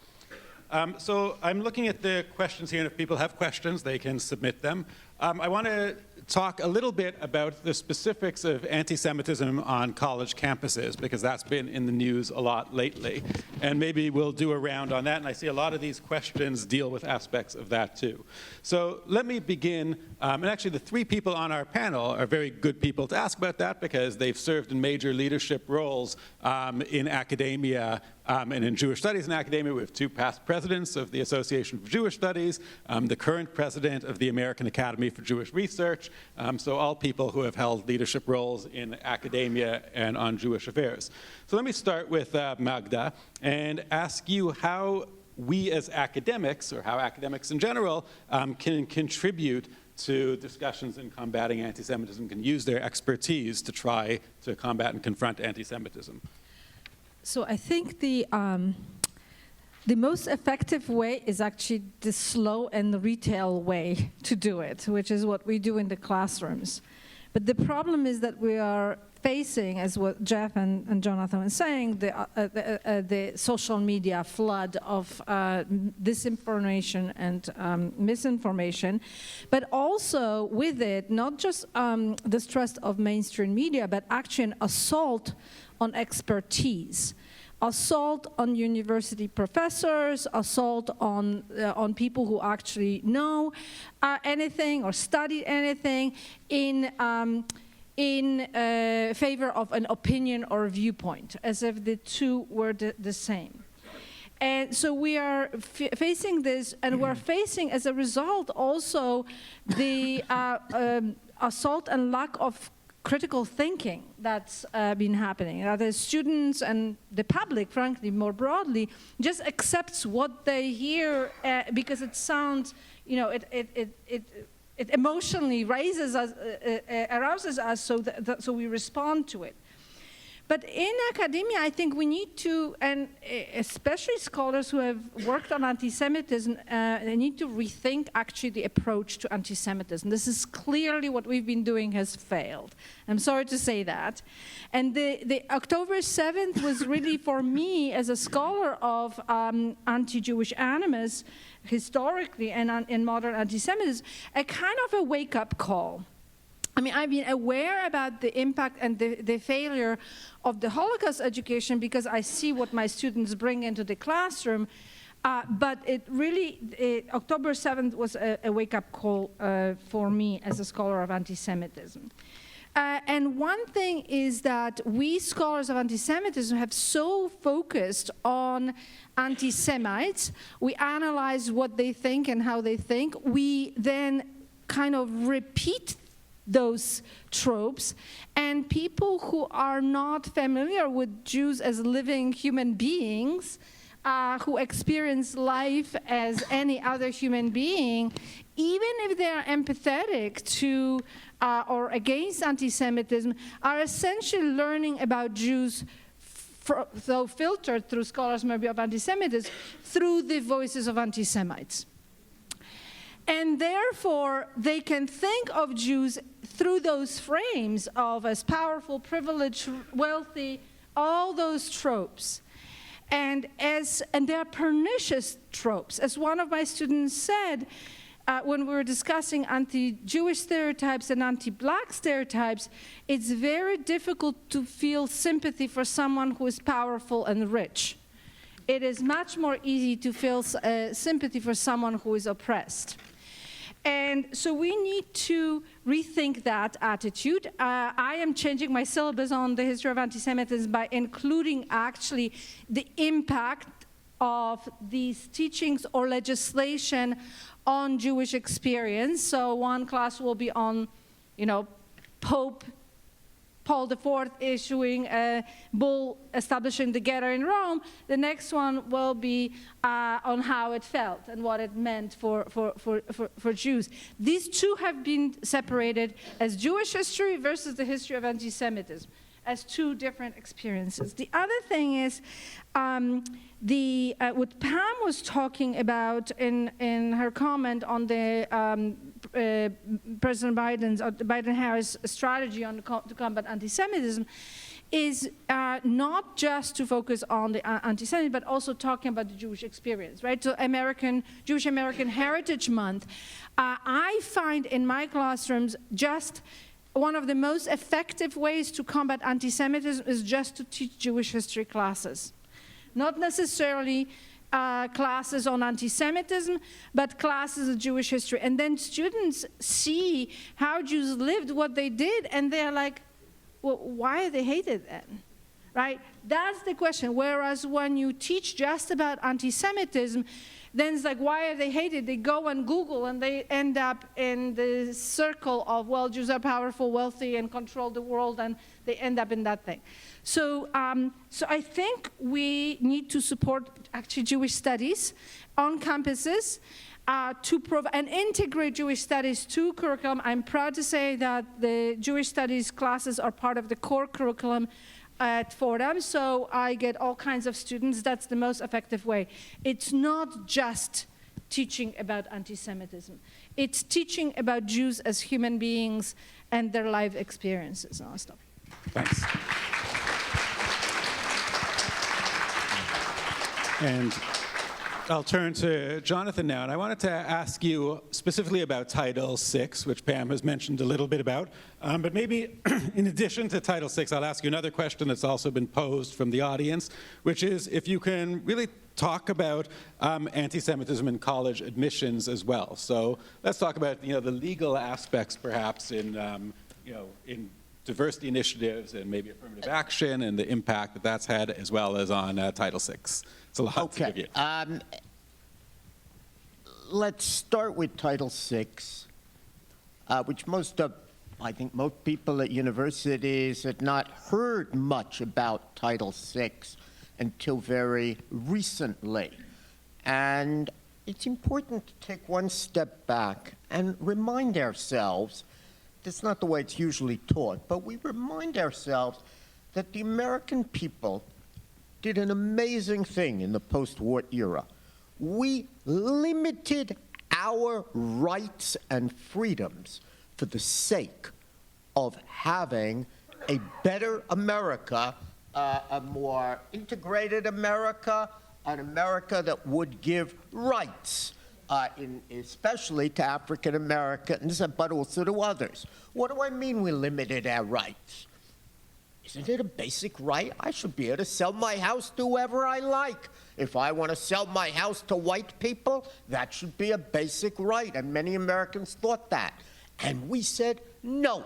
So I'm looking at the questions here, and if people have questions, they can submit them. I want to talk a little bit about the specifics of anti-Semitism on college campuses, because that's been in the news a lot lately. And maybe we'll do a round on that, and I see a lot of these questions deal with aspects of that too. So let me begin, and actually the three people on our panel are very good people to ask about that, because they've served in major leadership roles in academia and in Jewish studies in academia. We have two past presidents of the Association for Jewish Studies, the current president of the American Academy for Jewish Research, so all people who have held leadership roles in academia and on Jewish affairs. So let me start with Magda and ask you how we as academics, or how academics in general, can contribute to discussions in combating anti-Semitism, can use their expertise to try to combat and confront anti-Semitism. So I think the most effective way is actually the slow and the retail way to do it, which is what we do in the classrooms. But the problem is that we are facing, as what Jeff and Jonathan were saying, the social media flood of disinformation and misinformation, but also with it, not just distrust of mainstream media, but actually an assault on expertise. assault on university professors, assault on people who actually know anything or studied anything in favor of an opinion or viewpoint, as if the two were the same. And so we are facing this, and we're facing, as a result, also the assault and lack of critical thinking that's been happening. The students and the public, frankly, more broadly, just accepts what they hear because it sounds, you know, it emotionally raises us, arouses us, so we respond to it. But in academia, I think we need to, and especially scholars who have worked on anti-Semitism, they need to rethink actually the approach to anti-Semitism. This is clearly what we've been doing has failed. I'm sorry to say that. And the October 7th was really, for me, as a scholar of anti-Jewish animus, historically and in modern anti-Semitism, a kind of a wake-up call. I mean, I've been aware about the impact and the failure of the Holocaust education because I see what my students bring into the classroom, but it really, October 7th was a wake-up call for me as a scholar of anti-Semitism. And one thing is that we scholars of anti-Semitism have so focused on anti-Semites, we analyze what they think and how they think, we then kind of repeat those tropes, and people who are not familiar with Jews as living human beings, who experience life as any other human being, even if they are empathetic to or against anti-Semitism, are essentially learning about Jews, though filtered through scholars maybe of anti-Semitism, through the voices of anti-Semites. And therefore, they can think of Jews through those frames of as powerful, privileged, wealthy, all those tropes. And they are pernicious tropes. As one of my students said, when we were discussing anti-Jewish stereotypes and anti-Black stereotypes, it's very difficult to feel sympathy for someone who is powerful and rich. It is much more easy to feel sympathy for someone who is oppressed. And so we need to rethink that attitude. I am changing my syllabus on the history of anti-Semitism by including actually the impact of these teachings or legislation on Jewish experience. So one class will be on, you know, Pope Paul IV issuing a bull establishing the ghetto in Rome. The next one will be on how it felt and what it meant for Jews. These two have been separated as Jewish history versus the history of anti-Semitism, as two different experiences. The other thing is what Pam was talking about in her comment on the President Biden's, or the Biden-Harris strategy to combat anti-Semitism is not just to focus on the anti-Semitism, but also talking about the Jewish experience, right? So Jewish American Heritage Month, I find in my classrooms just one of the most effective ways to combat anti-Semitism is just to teach Jewish history classes. Not necessarily classes on anti-Semitism, but classes of Jewish history. And then students see how Jews lived, what they did, and they're like, well, why are they hated then? Right? That's the question. Whereas when you teach just about anti-Semitism, then it's like, why are they hated? They go and Google, and they end up in the circle of, well, Jews are powerful, wealthy, and control the world, and they end up in that thing. So I think we need to support actually Jewish studies on campuses to provide and integrate Jewish studies to curriculum. I'm proud to say that the Jewish studies classes are part of the core curriculum at Fordham, so I get all kinds of students. That's the most effective way. It's not just teaching about anti-Semitism. It's teaching about Jews as human beings and their life experiences. I'll stop. Thanks. And I'll turn to Jonathan now, and I wanted to ask you specifically about Title VI, which Pam has mentioned a little bit about. But maybe in addition to Title VI, I'll ask you another question that's also been posed from the audience, which is if you can really talk about anti-Semitism in college admissions as well. So let's talk about the legal aspects, perhaps, in diversity initiatives and maybe affirmative action and the impact that that's had, as well as on Title VI. It's a lot to give you. Let's start with Title VI, which I think most people at universities had not heard much about Title VI until very recently. And it's important to take one step back and remind ourselves, that's not the way it's usually taught, but we remind ourselves that the American people did an amazing thing in the post-war era. We limited our rights and freedoms for the sake of having a better America, a more integrated America, an America that would give rights, especially to African Americans, but also to others. What do I mean we limited our rights? Isn't it a basic right? I should be able to sell my house to whoever I like. If I want to sell my house to white people, that should be a basic right, and many Americans thought that. And we said, no,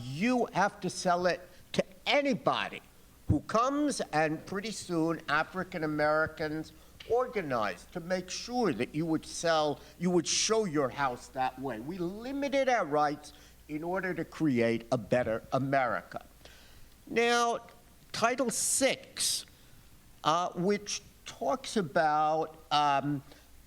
you have to sell it to anybody who comes, and pretty soon African Americans organized to make sure that you would show your house that way. We limited our rights in order to create a better America. Now, Title VI, which talks about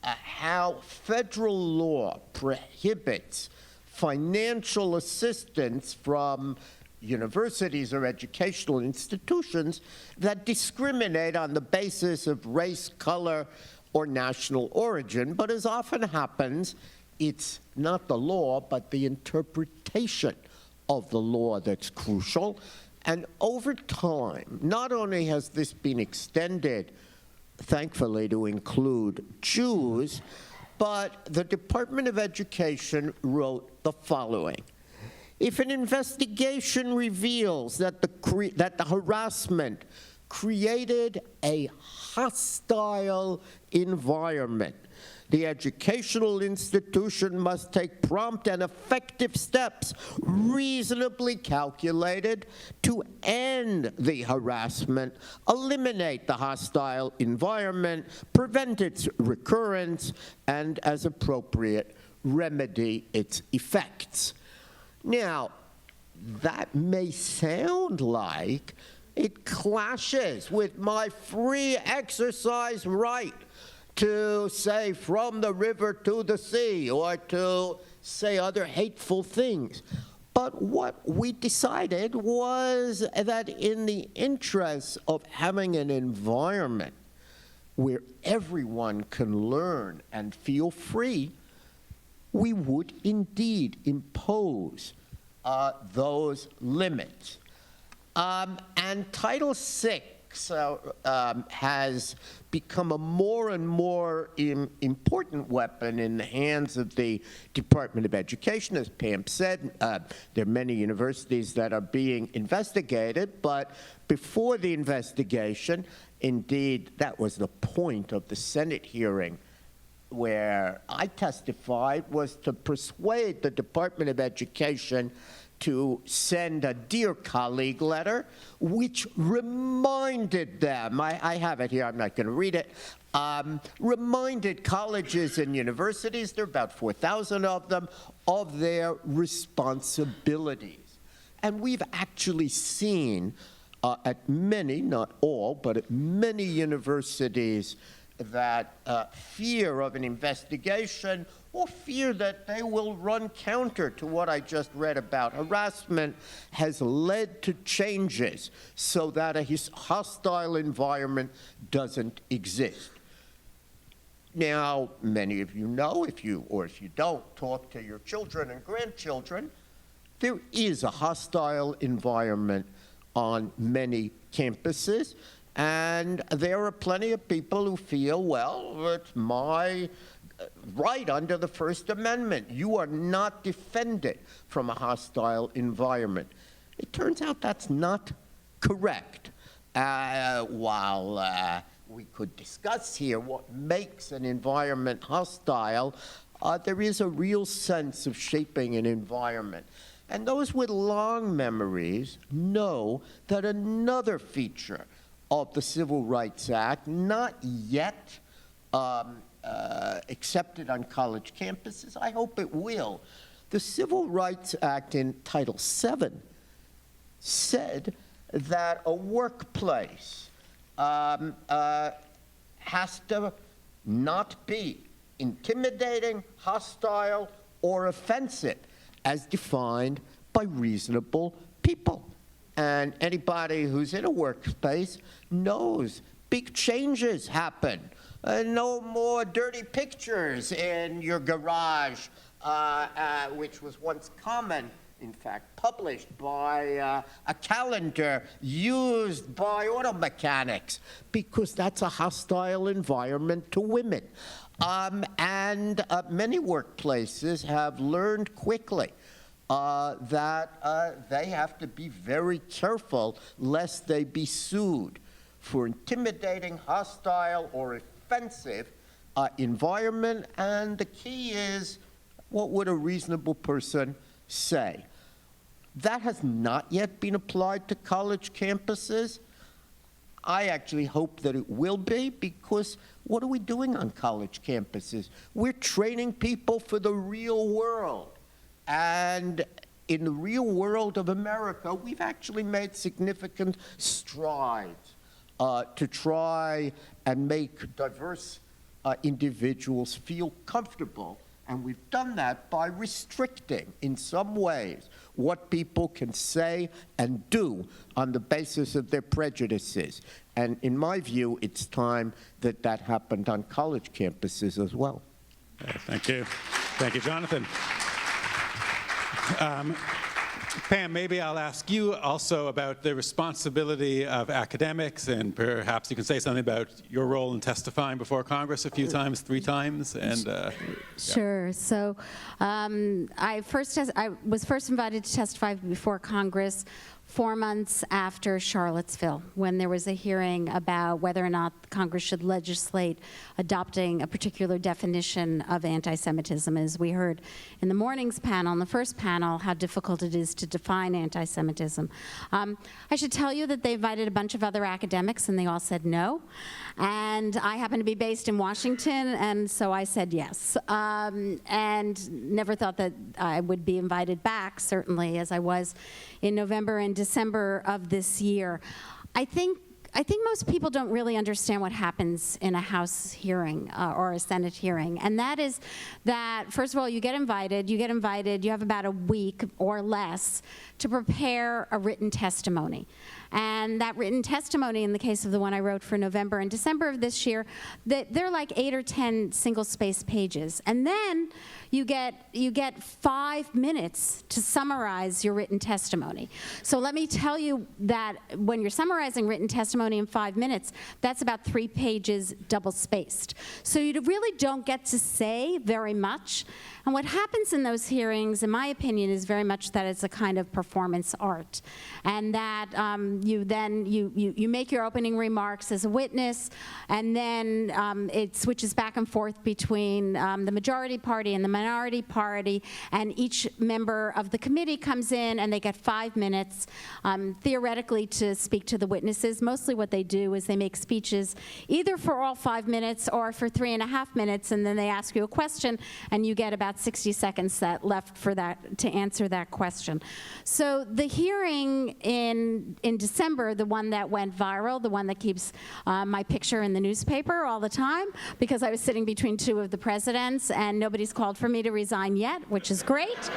how federal law prohibits financial assistance from universities or educational institutions that discriminate on the basis of race, color, or national origin. But as often happens, it's not the law, but the interpretation of the law that's crucial. And over time, not only has this been extended, thankfully, to include Jews, but the Department of Education wrote the following. If an investigation reveals that the harassment created a hostile environment, the educational institution must take prompt and effective steps reasonably calculated to end the harassment, eliminate the hostile environment, prevent its recurrence, and, as appropriate, remedy its effects. Now, that may sound like it clashes with my free exercise right to say from the river to the sea, or to say other hateful things. But what we decided was that in the interest of having an environment where everyone can learn and feel free, we would indeed impose those limits. And Title VI has become a more and more important weapon in the hands of the Department of Education. As Pam said, there are many universities that are being investigated, but before the investigation, indeed, that was the point of the Senate hearing where I testified, was to persuade the Department of Education to send a Dear Colleague letter, which reminded them, I have it here, I'm not going to read it, reminded colleges and universities, there are about 4,000 of them, of their responsibilities. And we've actually seen at many, not all, but at many universities that fear of an investigation or fear that they will run counter to what I just read about harassment has led to changes so that a hostile environment doesn't exist. Now, many of you know, if you don't, talk to your children and grandchildren, there is a hostile environment on many campuses. And there are plenty of people who feel, well, it's my right under the First Amendment. You are not defended from a hostile environment. It turns out that's not correct. While we could discuss here what makes an environment hostile, there is a real sense of shaping an environment. And those with long memories know that another feature of the Civil Rights Act, not yet accepted on college campuses, I hope it will. The Civil Rights Act in Title VII said that a workplace has to not be intimidating, hostile, or offensive as defined by reasonable people. And anybody who's in a workspace knows big changes happen. No more dirty pictures in your garage, which was once common, in fact, published by a calendar used by auto mechanics, because that's a hostile environment to women. And many workplaces have learned quickly that they have to be very careful lest they be sued for intimidating, hostile, or offensive environment. And the key is, what would a reasonable person say? That has not yet been applied to college campuses. I actually hope that it will be, because what are we doing on college campuses? We're training people for the real world. And in the real world of America, we've actually made significant strides to try and make diverse individuals feel comfortable. And we've done that by restricting, in some ways, what people can say and do on the basis of their prejudices. And in my view, it's time that that happened on college campuses as well. Thank you. Thank you, Jonathan. Pam, maybe I'll ask you also about the responsibility of academics, and perhaps you can say something about your role in testifying before Congress a few times, 3 times. And Sure. So I was first invited to testify before Congress 4 months after Charlottesville, when there was a hearing about whether or not Congress should legislate adopting a particular definition of anti-Semitism. As we heard in the morning's panel, in the first panel, how difficult it is to define anti-Semitism. I should tell you that they invited a bunch of other academics, and they all said no. And I happen to be based in Washington, and so I said yes. And never thought that I would be invited back, certainly, as I was in November and December of this year. I think most people don't really understand what happens in a House hearing or a Senate hearing. And that is that, first of all, you get invited, you have about a week or less to prepare a written testimony. And that written testimony, in the case of the one I wrote for November and December of this year, they're like 8 or 10 single-spaced pages. And then you get 5 minutes to summarize your written testimony. So let me tell you that when you're summarizing written testimony in 5 minutes, that's about 3 pages double-spaced. So you really don't get to say very much. And what happens in those hearings, in my opinion, is very much that it's a kind of performance art. And that you make your opening remarks as a witness, and then it switches back and forth between the majority party and the minority party, and each member of the committee comes in and they get 5 minutes, theoretically, to speak to the witnesses. Mostly what they do is they make speeches either for all 5 minutes or for 3.5 minutes, and then they ask you a question, and you get about 60 seconds left for that to answer that question. So the hearing in December, the one that went viral, the one that keeps my picture in the newspaper all the time, because I was sitting between 2 of the presidents and nobody's called for me to resign yet, which is great,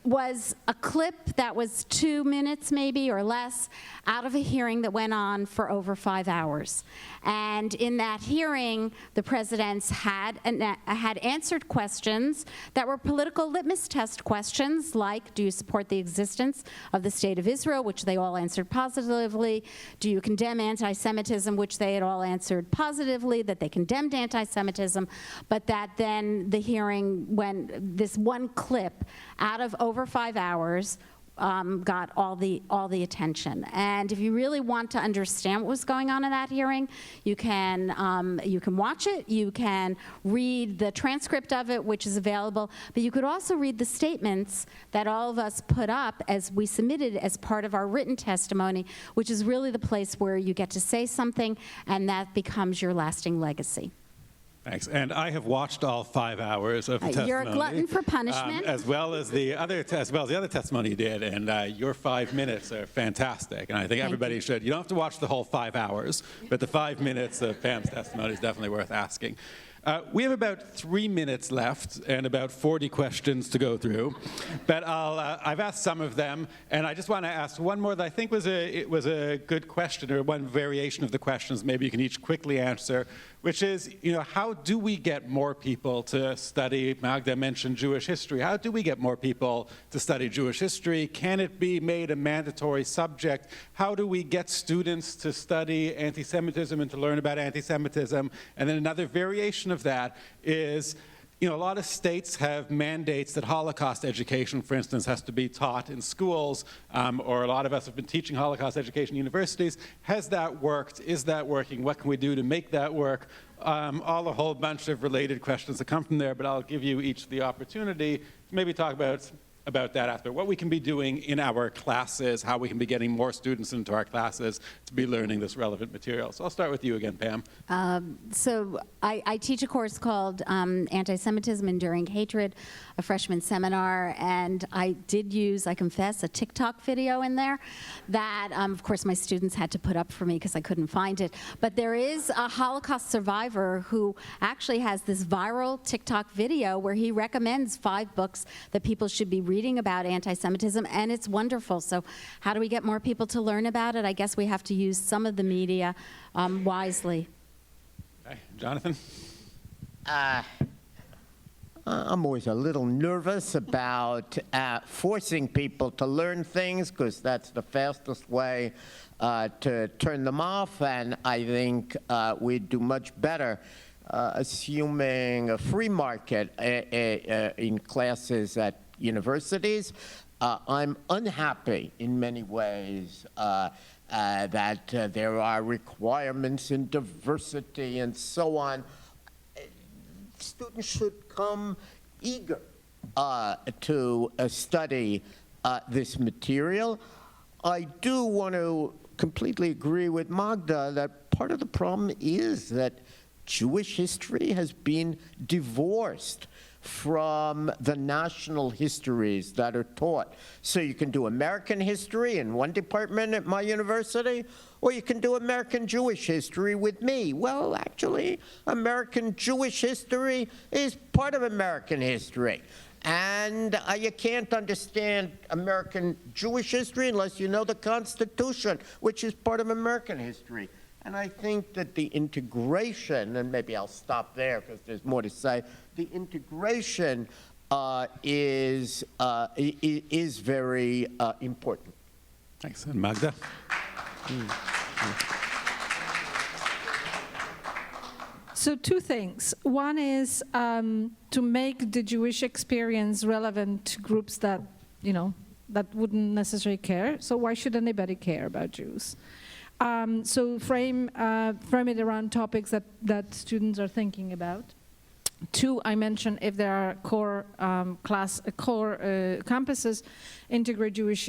was a clip that was 2 minutes maybe or less out of a hearing that went on for over 5 hours. And in that hearing, the presidents had answered questions that were political litmus test questions, like, do you support the existence of the State of Israel, which they all answered positively? Do you condemn anti-Semitism, which they had all answered positively, that they condemned anti-Semitism, but that then the hearing, when this one clip out of over 5 hours got all the attention. And if you really want to understand what was going on in that hearing, you can watch it, you can read the transcript of it, which is available, but you could also read the statements that all of us put up as we submitted as part of our written testimony, which is really the place where you get to say something, and that becomes your lasting legacy. Thanks. And I have watched all 5 hours of the testimony. You're a glutton for punishment. As well as the other testimony you did, and your 5 minutes are fantastic. And I think everybody should. You don't have to watch the whole 5 hours, but the 5 minutes of Pam's testimony is definitely worth asking. We have about 3 minutes left and about 40 questions to go through, but I've asked some of them, and I just want to ask one more that I think was a good question, or one variation of the questions maybe you can each quickly answer, which is, how do we get more people to study? Magda mentioned Jewish history. How do we get more people to study Jewish history? Can it be made a mandatory subject? How do we get students to study anti-Semitism and to learn about anti-Semitism? And then another variation of that is, a lot of states have mandates that Holocaust education, for instance, has to be taught in schools, or a lot of us have been teaching Holocaust education in universities. Has that worked? Is that working? What can we do to make that work? All a whole bunch of related questions that come from there, but I'll give you each the opportunity to maybe talk about that after. What we can be doing in our classes, how we can be getting more students into our classes to be learning this relevant material. So I'll start with you again, Pam. So I teach a course called Antisemitism, Enduring Hatred, a freshman seminar, and I did use, I confess, a TikTok video in there that, of course, my students had to put up for me because I couldn't find it. But there is a Holocaust survivor who actually has this viral TikTok video where he recommends 5 books that people should be reading about anti-Semitism, and it's wonderful. So how do we get more people to learn about it? I guess we have to use some of the media wisely. Okay. Jonathan? I'm always a little nervous about forcing people to learn things, because that's the fastest way to turn them off, and I think we'd do much better assuming a free market in classes at universities. I'm unhappy in many ways that there are requirements in diversity and so on. Students should come eager to study this material. I do want to completely agree with Magda that part of the problem is that Jewish history has been divorced from the national histories that are taught. So you can do American history in one department at my university, or you can do American Jewish history with me. Well, actually, American Jewish history is part of American history. And you can't understand American Jewish history unless you know the Constitution, which is part of American history. And I think that the integration, and maybe I'll stop there because there's more to say, the integration is very important. Thanks. And Magda? So 2 things. One is to make the Jewish experience relevant to groups that, that wouldn't necessarily care. So why should anybody care about Jews? So frame it around topics that students are thinking about. 2, I mentioned if there are core campuses, integrate Jewish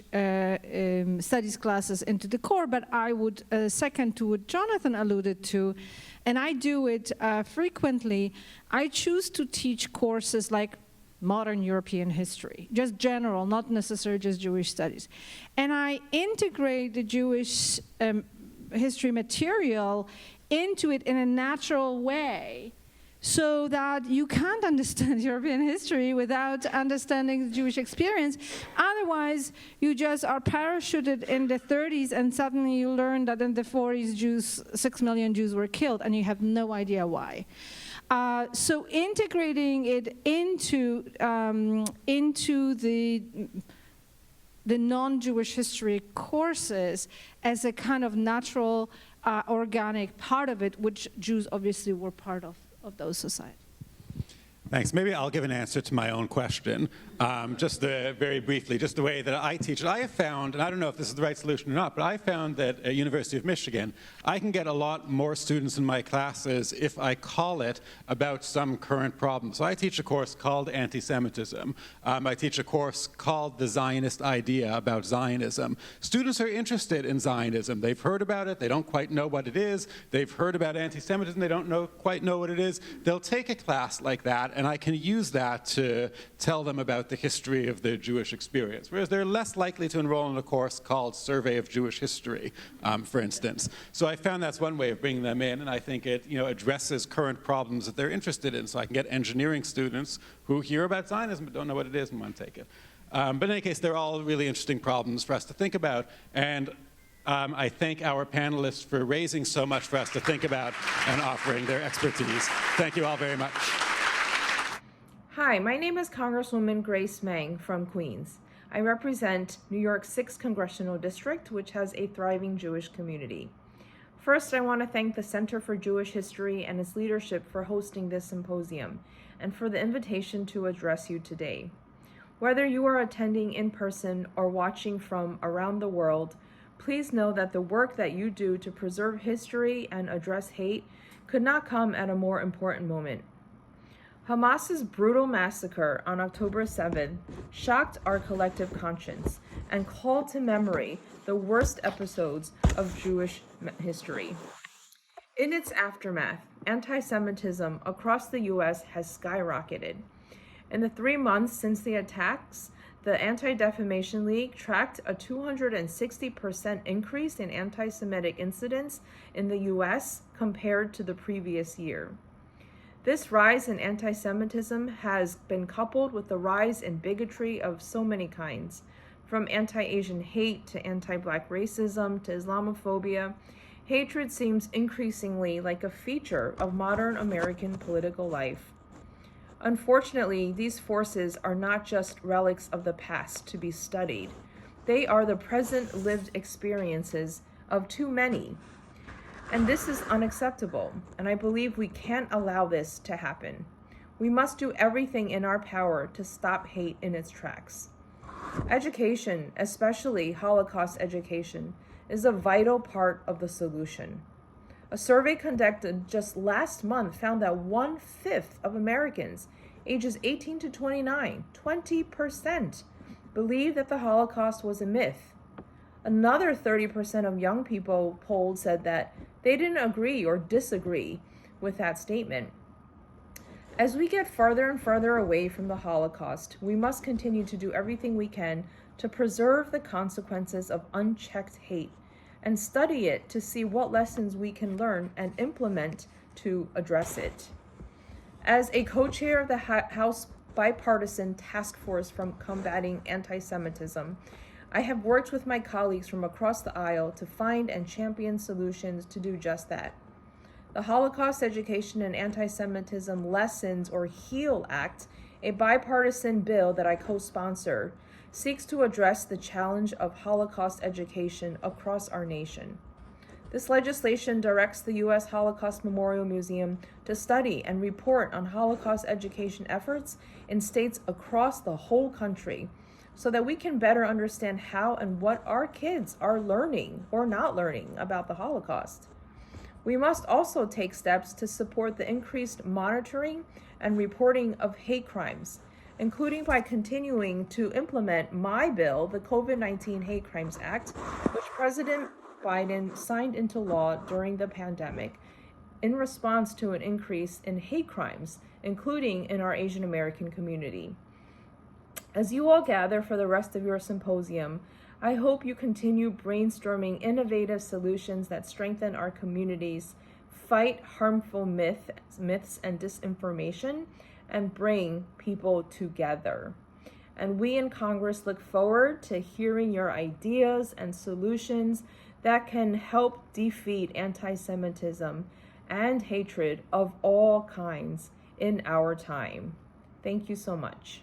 studies classes into the core, but I would second to what Jonathan alluded to, and I do it frequently. I choose to teach courses like modern European history, just general, not necessarily just Jewish studies. And I integrate the Jewish history material into it in a natural way, so that you can't understand European history without understanding the Jewish experience. Otherwise, you just are parachuted in the 30s and suddenly you learn that in the 40s 6 million Jews were killed and you have no idea why. So integrating it into the non-Jewish history courses as a kind of natural, organic part of it, which Jews obviously were part of those societies. Thanks. Maybe I'll give an answer to my own question, very briefly, just the way that I teach it. I have found, and I don't know if this is the right solution or not, but I found that at University of Michigan, I can get a lot more students in my classes if I call it about some current problem. So I teach a course called Antisemitism. I teach a course called The Zionist Idea, about Zionism. Students are interested in Zionism. They've heard about it. They don't quite know what it is. They've heard about anti-Semitism. They don't quite know what it is. They'll take a class like that, and I can use that to tell them about the history of the Jewish experience, whereas they're less likely to enroll in a course called Survey of Jewish History, for instance. So I found that's one way of bringing them in, and I think it addresses current problems that they're interested in. So I can get engineering students who hear about Zionism but don't know what it is and want to take it. But in any case, they're all really interesting problems for us to think about, and I thank our panelists for raising so much for us to think about and offering their expertise. Thank you all very much. Hi, my name is Congresswoman Grace Meng from Queens. I represent New York's 6th Congressional District, which has a thriving Jewish community. First, I want to thank the Center for Jewish History and its leadership for hosting this symposium and for the invitation to address you today. Whether you are attending in person or watching from around the world, please know that the work that you do to preserve history and address hate could not come at a more important moment. Hamas's brutal massacre on October 7th shocked our collective conscience and called to memory the worst episodes of Jewish history. In its aftermath, anti-Semitism across the U.S. has skyrocketed. In the 3 months since the attacks, the Anti-Defamation League tracked a 260% increase in anti-Semitic incidents in the U.S. compared to the previous year. This rise in anti-Semitism has been coupled with the rise in bigotry of so many kinds, from anti-Asian hate to anti-Black racism to Islamophobia. Hatred seems increasingly like a feature of modern American political life. Unfortunately, these forces are not just relics of the past to be studied. They are the present lived experiences of too many. And this is unacceptable, and I believe we can't allow this to happen. We must do everything in our power to stop hate in its tracks. Education, especially Holocaust education, is a vital part of the solution. A survey conducted just last month found that 1/5 of Americans ages 18 to 29, 20%, believe that the Holocaust was a myth. Another 30% of young people polled said that they didn't agree or disagree with that statement. As we get further and further away from the Holocaust, we must continue to do everything we can to preserve the consequences of unchecked hate and study it to see what lessons we can learn and implement to address it. As a co-chair of the House Bipartisan Task Force from Combating Anti-Semitism, I have worked with my colleagues from across the aisle to find and champion solutions to do just that. The Holocaust Education and Anti-Semitism Lessons or HEAL Act, a bipartisan bill that I co-sponsored, seeks to address the challenge of Holocaust education across our nation. This legislation directs the U.S. Holocaust Memorial Museum to study and report on Holocaust education efforts in states across the whole country, so that we can better understand how and what our kids are learning or not learning about the Holocaust. We must also take steps to support the increased monitoring and reporting of hate crimes, including by continuing to implement my bill, the COVID-19 Hate Crimes Act, which President Biden signed into law during the pandemic in response to an increase in hate crimes, including in our Asian American community. As you all gather for the rest of your symposium, I hope you continue brainstorming innovative solutions that strengthen our communities, fight harmful myths and disinformation, and bring people together. And we in Congress look forward to hearing your ideas and solutions that can help defeat anti-Semitism and hatred of all kinds in our time. Thank you so much.